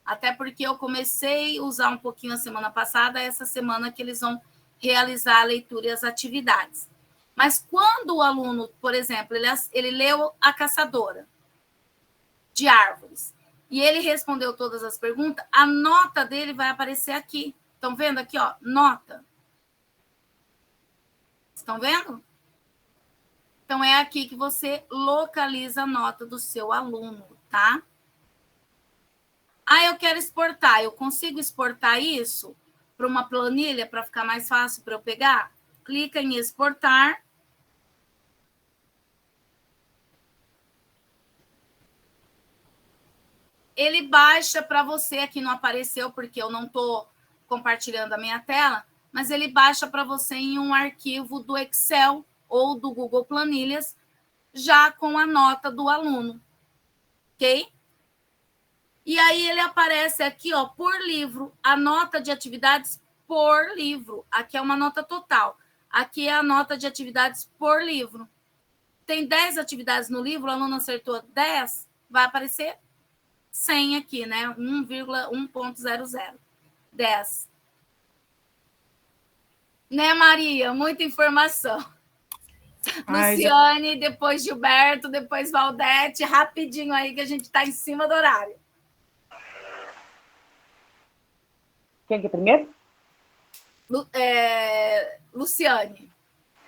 Até porque eu comecei a usar um pouquinho a semana passada, essa semana que eles vão realizar a leitura e as atividades. Mas quando o aluno, por exemplo, ele leu A Caçadora de Árvores, e ele respondeu todas as perguntas, a nota dele vai aparecer aqui. Estão vendo aqui, ó, nota? Estão vendo? Então, é aqui que você localiza a nota do seu aluno, tá? Ah, eu quero exportar. Eu consigo exportar isso para uma planilha para ficar mais fácil para eu pegar? Clica em exportar. Ele baixa para você, aqui não apareceu porque eu não estou compartilhando a minha tela, mas ele baixa para você em um arquivo do Excel ou do Google Planilhas, já com a nota do aluno, ok? E aí ele aparece aqui, ó, por livro, a nota de atividades por livro. Aqui é uma nota total. Aqui é a nota de atividades por livro. Tem 10 atividades no livro, o aluno acertou 10, vai aparecer 100 aqui, né? 1,1.00. 10. Né, Maria? Muita informação. Luciane, depois Gilberto, depois Valdete, rapidinho aí que a gente está em cima do horário. Quem que é primeiro? Luciane.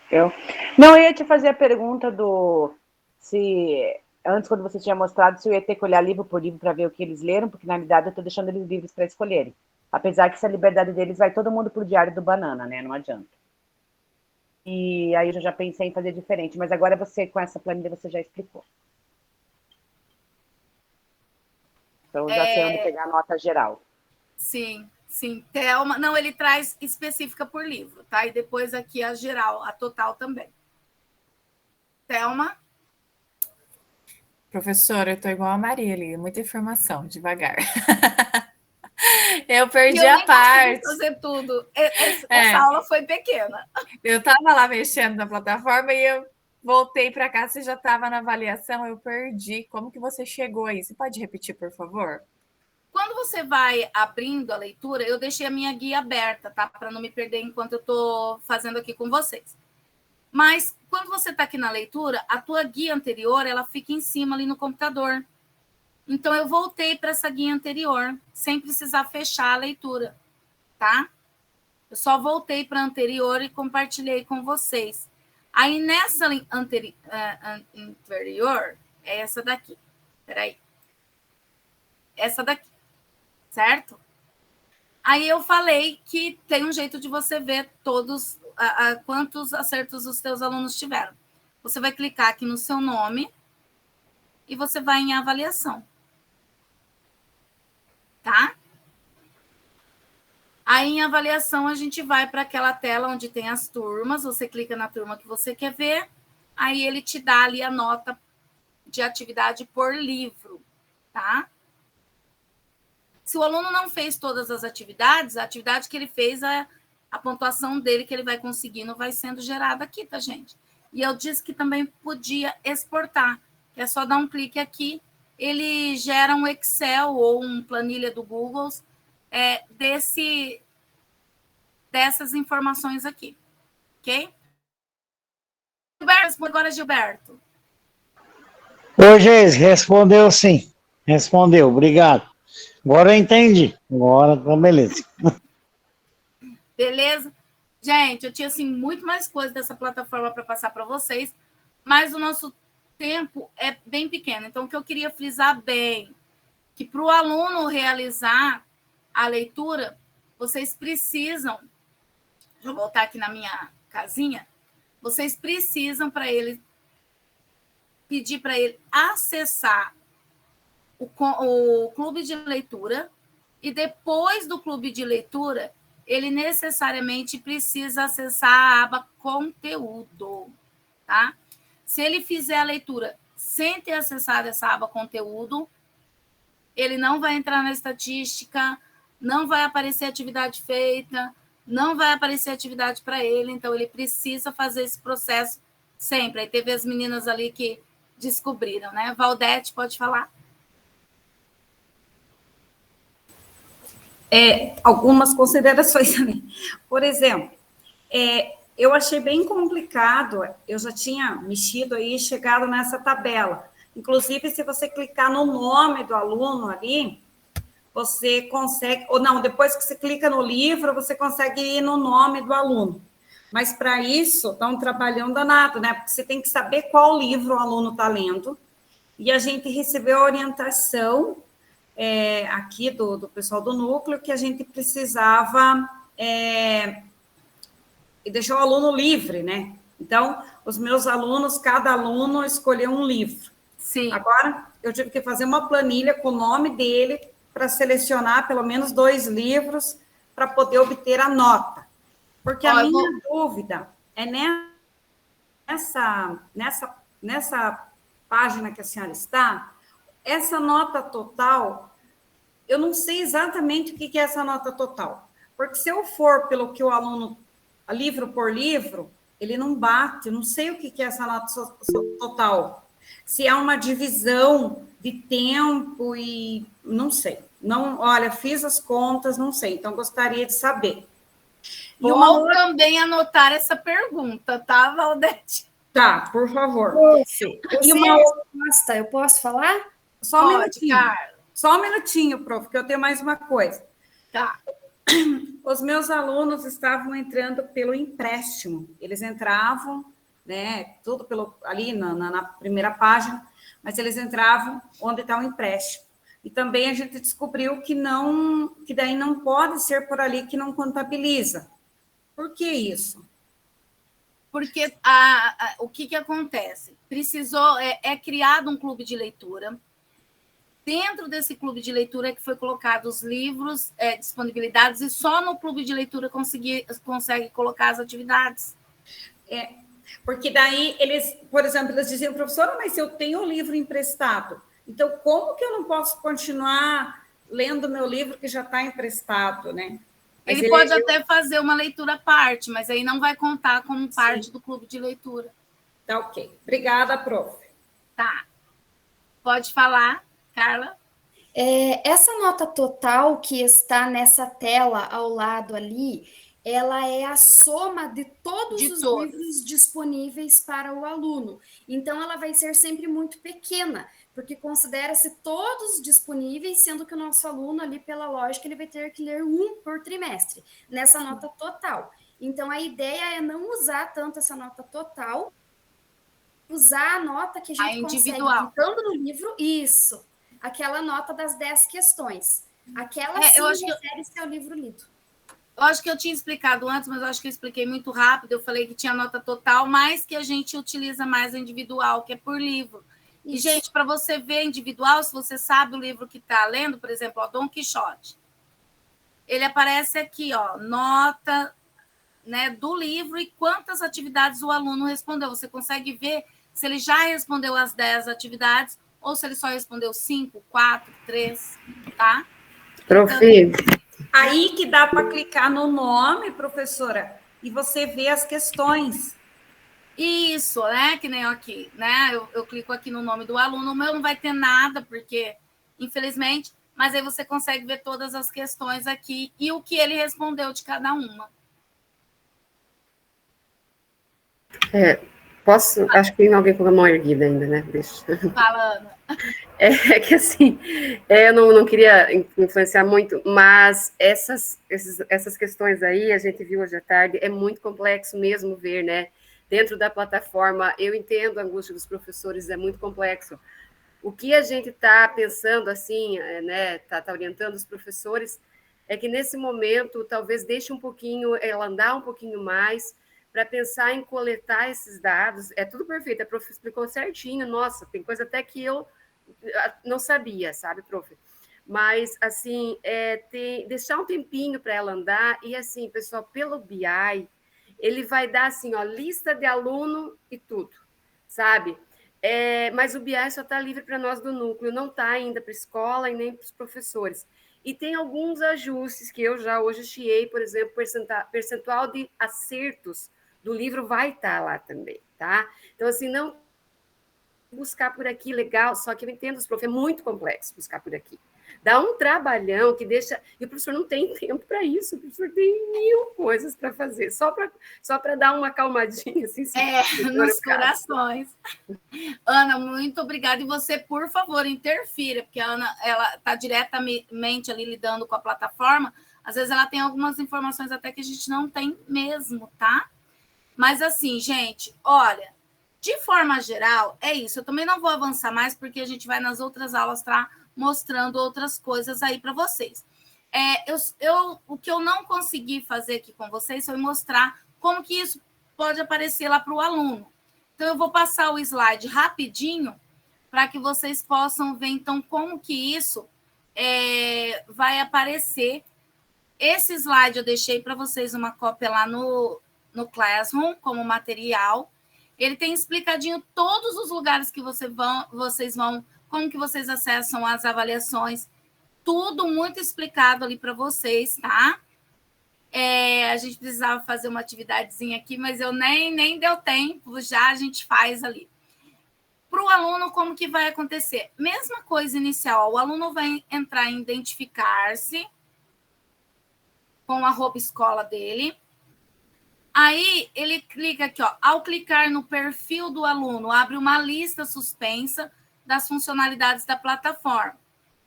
Eu? Não, eu ia te fazer a pergunta antes, quando você tinha mostrado, se eu ia ter que olhar livro por livro para ver o que eles leram, porque na realidade eu estou deixando eles livres para escolherem. Apesar que essa liberdade deles vai todo mundo para o diário do Banana, né? Não adianta. E aí eu já pensei em fazer diferente, mas agora você, com essa planilha, você já explicou. Então eu já sei onde pegar a nota geral. Sim. Sim, Thelma. Não, ele traz específica por livro, tá? E depois aqui a geral, a total também. Thelma? Professora, eu tô igual a Maria ali, muita informação, devagar. Eu perdi a parte. Fazer tudo. Essa aula foi pequena. Eu estava lá mexendo na plataforma e eu voltei para cá, você já estava na avaliação, eu perdi. Como que você chegou aí? Você pode repetir, por favor? Quando você vai abrindo a leitura, eu deixei a minha guia aberta, tá? Para não me perder enquanto eu estou fazendo aqui com vocês. Mas quando você está aqui na leitura, a tua guia anterior, ela fica em cima ali no computador. Então, eu voltei para essa guia anterior, sem precisar fechar a leitura, tá? Eu só voltei para a anterior e compartilhei com vocês. Aí, nessa anterior, é essa daqui. Peraí. Essa daqui, certo? Aí eu falei que tem um jeito de você ver todos, quantos acertos os teus alunos tiveram. Você vai clicar aqui no seu nome e você vai em avaliação. Tá? Aí, em avaliação, a gente vai para aquela tela onde tem as turmas, você clica na turma que você quer ver, aí ele te dá ali a nota de atividade por livro, tá? Se o aluno não fez todas as atividades, a atividade que ele fez, a pontuação dele que ele vai conseguindo vai sendo gerada aqui, tá, gente? E eu disse que também podia exportar, que é só dar um clique aqui, ele gera um Excel ou uma planilha do Google dessas informações aqui, ok? Gilberto, agora, Gilberto. Ô, Geise, respondeu sim. Respondeu, obrigado. Agora eu entendi. Agora tá beleza. Beleza? Gente, eu tinha assim, muito mais coisa dessa plataforma para passar para vocês, mas o nosso tempo é bem pequeno. Então, o que eu queria frisar bem, que para o aluno realizar a leitura, vocês precisam, deixa eu voltar aqui na minha casinha, vocês precisam pedir para ele acessar o clube de leitura e depois do clube de leitura, ele necessariamente precisa acessar a aba conteúdo, tá? Se ele fizer a leitura sem ter acessado essa aba conteúdo, ele não vai entrar na estatística, não vai aparecer atividade feita, não vai aparecer atividade para ele, então ele precisa fazer esse processo sempre. Aí teve as meninas ali que descobriram, né? Valdete, pode falar? Algumas considerações também. Por exemplo, eu achei bem complicado, eu já tinha mexido aí e chegado nessa tabela. Inclusive, se você clicar no nome do aluno ali, você consegue, ou não, depois que você clica no livro, você consegue ir no nome do aluno. Mas, para isso, dá um trabalhão danado, né? Porque você tem que saber qual livro o aluno está lendo. E a gente recebeu a orientação aqui do pessoal do núcleo que a gente precisava deixar o aluno livre, né? Então, os meus alunos, cada aluno escolheu um livro. Sim. Agora, eu tive que fazer uma planilha com o nome dele para selecionar pelo menos 2 livros para poder obter a nota. Porque a minha dúvida é nessa página que a senhora está, essa nota total, eu não sei exatamente o que é essa nota total. Porque se eu for pelo que o aluno, livro por livro, ele não bate, eu não sei o que é essa nota total. Se é uma divisão de tempo e não sei. Não, olha, fiz as contas, não sei. Então, gostaria de saber. Vou também anotar essa pergunta, tá, Valdete? Tá, por favor. E uma resposta, eu posso falar? Só um minutinho. Só um minutinho, prof, porque eu tenho mais uma coisa. Tá. Os meus alunos estavam entrando pelo empréstimo. Eles entravam, né, tudo ali na primeira página, mas eles entravam onde está o empréstimo. E também a gente descobriu que daí não pode ser por ali que não contabiliza. Por que isso? Porque o que acontece? Precisou, criado um clube de leitura. Dentro desse clube de leitura é que foi colocado os livros disponibilizados e só no clube de leitura consegue colocar as atividades. Porque daí eles, por exemplo, eles diziam, professora, mas eu tenho o livro emprestado, então como que eu não posso continuar lendo meu livro que já está emprestado, né? Mas ele pode até fazer uma leitura à parte, mas aí não vai contar como parte do clube de leitura. Tá ok. Obrigada, prof. Tá. Pode falar, Carla? Essa nota total que está nessa tela ao lado ali, ela é a soma de todos os livros disponíveis para o aluno. Então, ela vai ser sempre muito pequena, porque considera-se todos disponíveis, sendo que o nosso aluno ali, pela lógica, ele vai ter que ler um por trimestre, nessa nota total. Então, a ideia é não usar tanto essa nota total, usar a nota que a gente consegue clicando no livro, isso, aquela nota das 10 questões. Aquela sim refere-se ao livro lido. Eu acho que eu tinha explicado antes, mas eu acho que eu expliquei muito rápido. Eu falei que tinha nota total, mas que a gente utiliza mais a individual, que é por livro. Isso. E, gente, para você ver individual, se você sabe o livro que está lendo, por exemplo, ó, Dom Quixote, ele aparece aqui, ó, nota, né, do livro e quantas atividades o aluno respondeu. Você consegue ver se ele já respondeu as 10 atividades ou se ele só respondeu 5, 4, 3, tá? Profe. Aí que dá para clicar no nome, professora, e você vê as questões. Isso, né? Que nem eu aqui, né? Eu clico aqui no nome do aluno, o meu não vai ter nada, porque, infelizmente, mas aí você consegue ver todas as questões aqui e o que ele respondeu de cada uma. Posso? Acho que tem alguém com a mão erguida ainda, né? Deixa. Fala, Ana. É que assim, eu não queria influenciar muito, mas essas questões aí, a gente viu hoje à tarde, é muito complexo mesmo ver, né? Dentro da plataforma, eu entendo a angústia dos professores, é muito complexo. O que a gente está pensando, assim, né, tá orientando os professores, é que nesse momento, talvez deixe um pouquinho, ela andar um pouquinho mais, para pensar em coletar esses dados. É tudo perfeito, a prof explicou certinho, nossa, tem coisa até que eu não sabia, sabe, prof? Mas, assim, deixar um tempinho para ela andar, e assim, pessoal, pelo BI, ele vai dar, assim, ó, lista de aluno e tudo, sabe? Mas o BI só está livre para nós do núcleo, não está ainda para a escola e nem para os professores. E tem alguns ajustes que eu já hoje chiei, por exemplo, percentual de acertos do livro vai estar lá também, tá? Então, assim, não buscar por aqui, legal, só que eu entendo os professores, é muito complexo buscar por aqui. Dá um trabalhão que deixa... E o professor não tem tempo para isso, o professor tem 1000 coisas para fazer, só para dar uma acalmadinha, assim. Nos corações. Ana, muito obrigada. E você, por favor, interfira, porque a Ana, ela está diretamente ali lidando com a plataforma, às vezes ela tem algumas informações até que a gente não tem mesmo, tá? Mas assim, gente, olha, de forma geral, é isso. Eu também não vou avançar mais, porque a gente vai nas outras aulas estar mostrando outras coisas aí para vocês. O que eu não consegui fazer aqui com vocês foi mostrar como que isso pode aparecer lá para o aluno. Então, eu vou passar o slide rapidinho para que vocês possam ver, então, como que isso vai aparecer. Esse slide eu deixei para vocês uma cópia lá no Classroom, como material. Ele tem explicadinho todos os lugares que vocês vão, como que vocês acessam as avaliações, tudo muito explicado ali para vocês, tá? A gente precisava fazer uma atividadezinha aqui, mas eu nem deu tempo, já a gente faz ali. Para o aluno, como que vai acontecer? Mesma coisa inicial, o aluno vai entrar em identificar-se com a @escola dele. Aí, ele clica aqui, ó. Ao clicar no perfil do aluno, abre uma lista suspensa das funcionalidades da plataforma.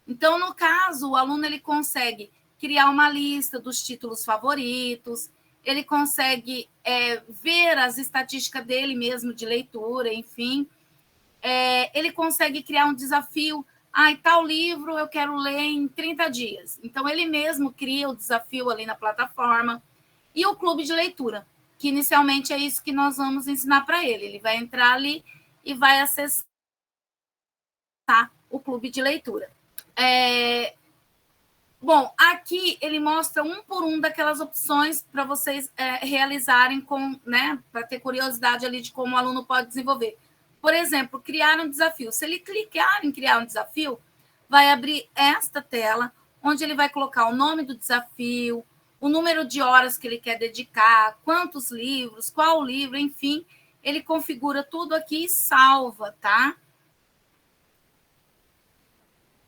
Então, no caso, o aluno ele consegue criar uma lista dos títulos favoritos, ele consegue ver as estatísticas dele mesmo de leitura, enfim. Ele consegue criar um desafio. Tal livro eu quero ler em 30 dias. Então, ele mesmo cria o desafio ali na plataforma. E o clube de leitura, que inicialmente é isso que nós vamos ensinar para ele. Ele vai entrar ali e vai acessar o clube de leitura. Bom, aqui ele mostra um por um daquelas opções para vocês realizarem, né, para ter curiosidade ali de como o aluno pode desenvolver. Por exemplo, criar um desafio. Se ele clicar em criar um desafio, vai abrir esta tela, onde ele vai colocar o nome do desafio, o número de horas que ele quer dedicar, quantos livros, qual livro, enfim, ele configura tudo aqui e salva, tá?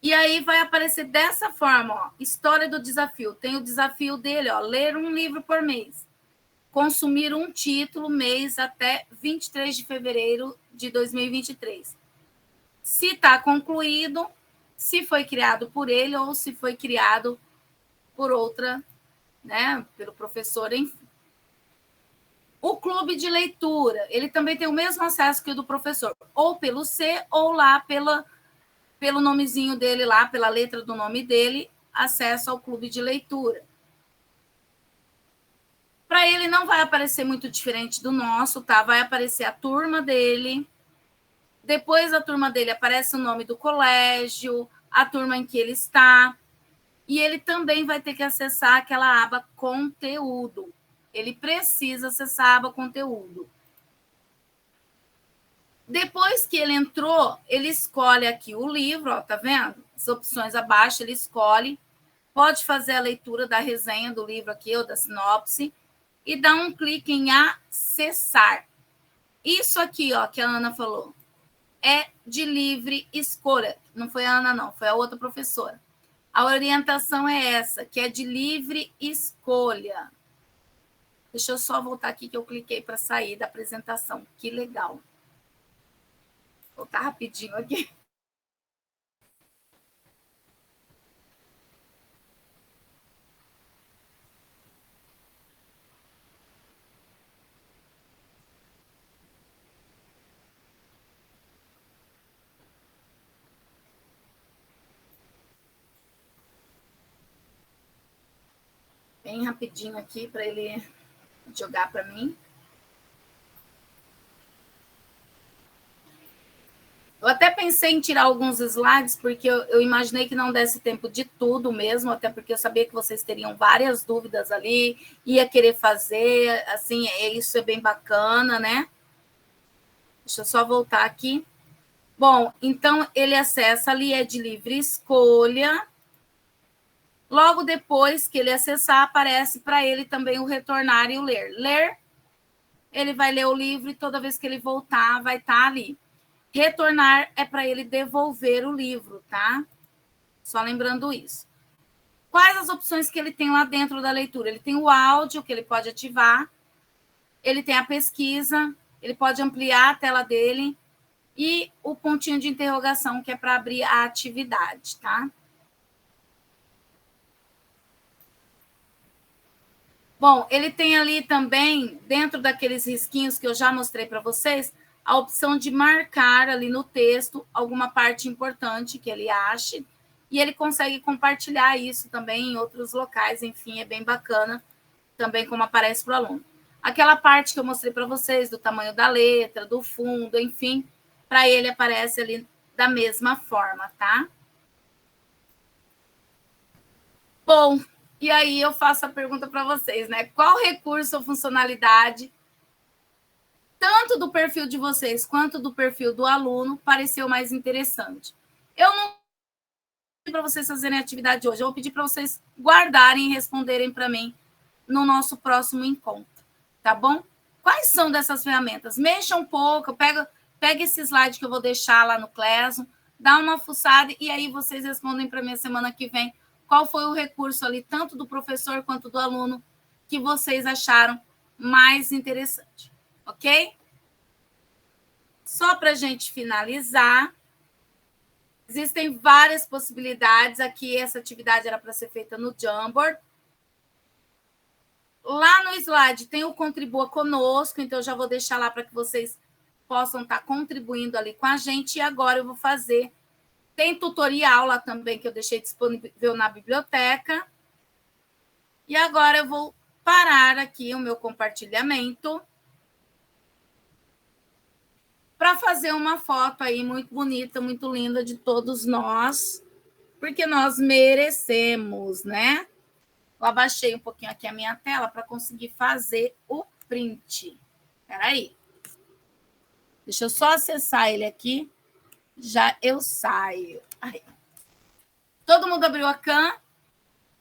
E aí vai aparecer dessa forma, ó, história do desafio. Tem o desafio dele, ó, ler um livro por mês. Consumir um título mês até 23 de fevereiro de 2023. Se está concluído, se foi criado por ele ou se foi criado por outra, né, pelo professor, enfim. O clube de leitura, ele também tem o mesmo acesso que o do professor, ou pelo C, ou lá pelo nomezinho dele lá, pela letra do nome dele, acesso ao clube de leitura. Para ele não vai aparecer muito diferente do nosso, tá? Vai aparecer a turma dele. Depois da turma dele aparece o nome do colégio, a turma em que ele está. E ele também vai ter que acessar aquela aba conteúdo. Ele precisa acessar a aba conteúdo. Depois que ele entrou, ele escolhe aqui o livro, ó, tá vendo? As opções abaixo, ele escolhe. Pode fazer a leitura da resenha do livro aqui, ou da sinopse, e dá um clique em acessar. Isso aqui, ó, que a Ana falou, é de livre escolha. Não foi a Ana, não, foi a outra professora. A orientação é essa, que é de livre escolha. Deixa eu só voltar aqui que eu cliquei para sair da apresentação. Que legal. Vou voltar rapidinho aqui. Bem rapidinho aqui para ele jogar para mim. Eu até pensei em tirar alguns slides, porque eu imaginei que não desse tempo de tudo mesmo, até porque eu sabia que vocês teriam várias dúvidas ali, ia querer fazer, assim, isso é bem bacana, né? Deixa eu só voltar aqui. Bom, então ele acessa ali, é de livre escolha. Logo depois que ele acessar, aparece para ele também o retornar e o ler. Ler, ele vai ler o livro e toda vez que ele voltar, vai estar ali. Retornar é para ele devolver o livro, tá? Só lembrando isso. Quais as opções que ele tem lá dentro da leitura? Ele tem o áudio, que ele pode ativar. Ele tem a pesquisa. Ele pode ampliar a tela dele. E o pontinho de interrogação, que é para abrir a atividade, tá? Bom, ele tem ali também, dentro daqueles risquinhos que eu já mostrei para vocês, a opção de marcar ali no texto alguma parte importante que ele ache, e ele consegue compartilhar isso também em outros locais, enfim, é bem bacana, também como aparece para o aluno. Aquela parte que eu mostrei para vocês, do tamanho da letra, do fundo, enfim, para ele aparece ali da mesma forma, tá? Bom, e aí eu faço a pergunta para vocês, né? Qual recurso ou funcionalidade, tanto do perfil de vocês quanto do perfil do aluno, pareceu mais interessante? Eu não vou pedir para vocês fazerem a atividade hoje, eu vou pedir para vocês guardarem e responderem para mim no nosso próximo encontro, tá bom? Quais são dessas ferramentas? Mexa um pouco, pega esse slide que eu vou deixar lá no Classroom, dá uma fuçada e aí vocês respondem para mim semana que vem qual foi o recurso ali, tanto do professor quanto do aluno, que vocês acharam mais interessante, ok? Só para a gente finalizar, existem várias possibilidades. Aqui, essa atividade era para ser feita no Jamboard. Lá no slide tem o Contribua Conosco, então eu já vou deixar lá para que vocês possam estar contribuindo ali com a gente. E agora eu vou fazer... Tem tutorial lá também, que eu deixei disponível na biblioteca. E agora eu vou parar aqui o meu compartilhamento para fazer uma foto aí muito bonita, muito linda de todos nós, porque nós merecemos, né? Eu abaixei um pouquinho aqui a minha tela para conseguir fazer o print. Espera aí. Deixa eu só acessar ele aqui. Já eu saio. Aí. Todo mundo abriu a cam?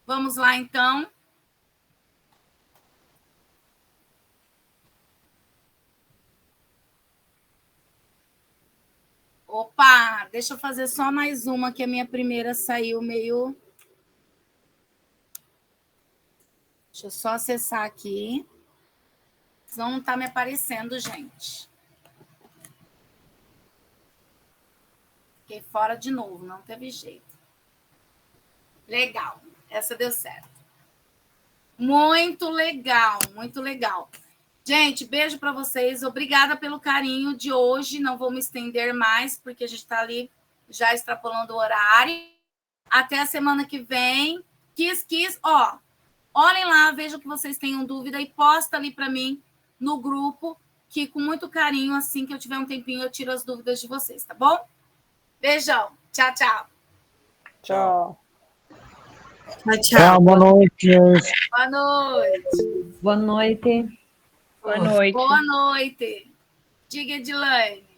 Vamos lá, então. Opa, deixa eu fazer só mais uma, que a minha primeira saiu meio... Deixa eu só acessar aqui. Senão não tá me aparecendo, gente. Fiquei fora de novo, não teve jeito. Legal, essa deu certo. Muito legal, muito legal. Gente, beijo para vocês. Obrigada pelo carinho de hoje. Não vou me estender mais, porque a gente está ali já extrapolando o horário. Até a semana que vem. Ó, olhem lá, vejam que vocês tenham dúvida e posta ali para mim no grupo, que com muito carinho, assim que eu tiver um tempinho, eu tiro as dúvidas de vocês, tá bom? Beijão. Tchau, tchau. Tchau. Tchau, boa noite. Boa noite. Boa noite. Boa noite. Boa noite. Diga, Edilane.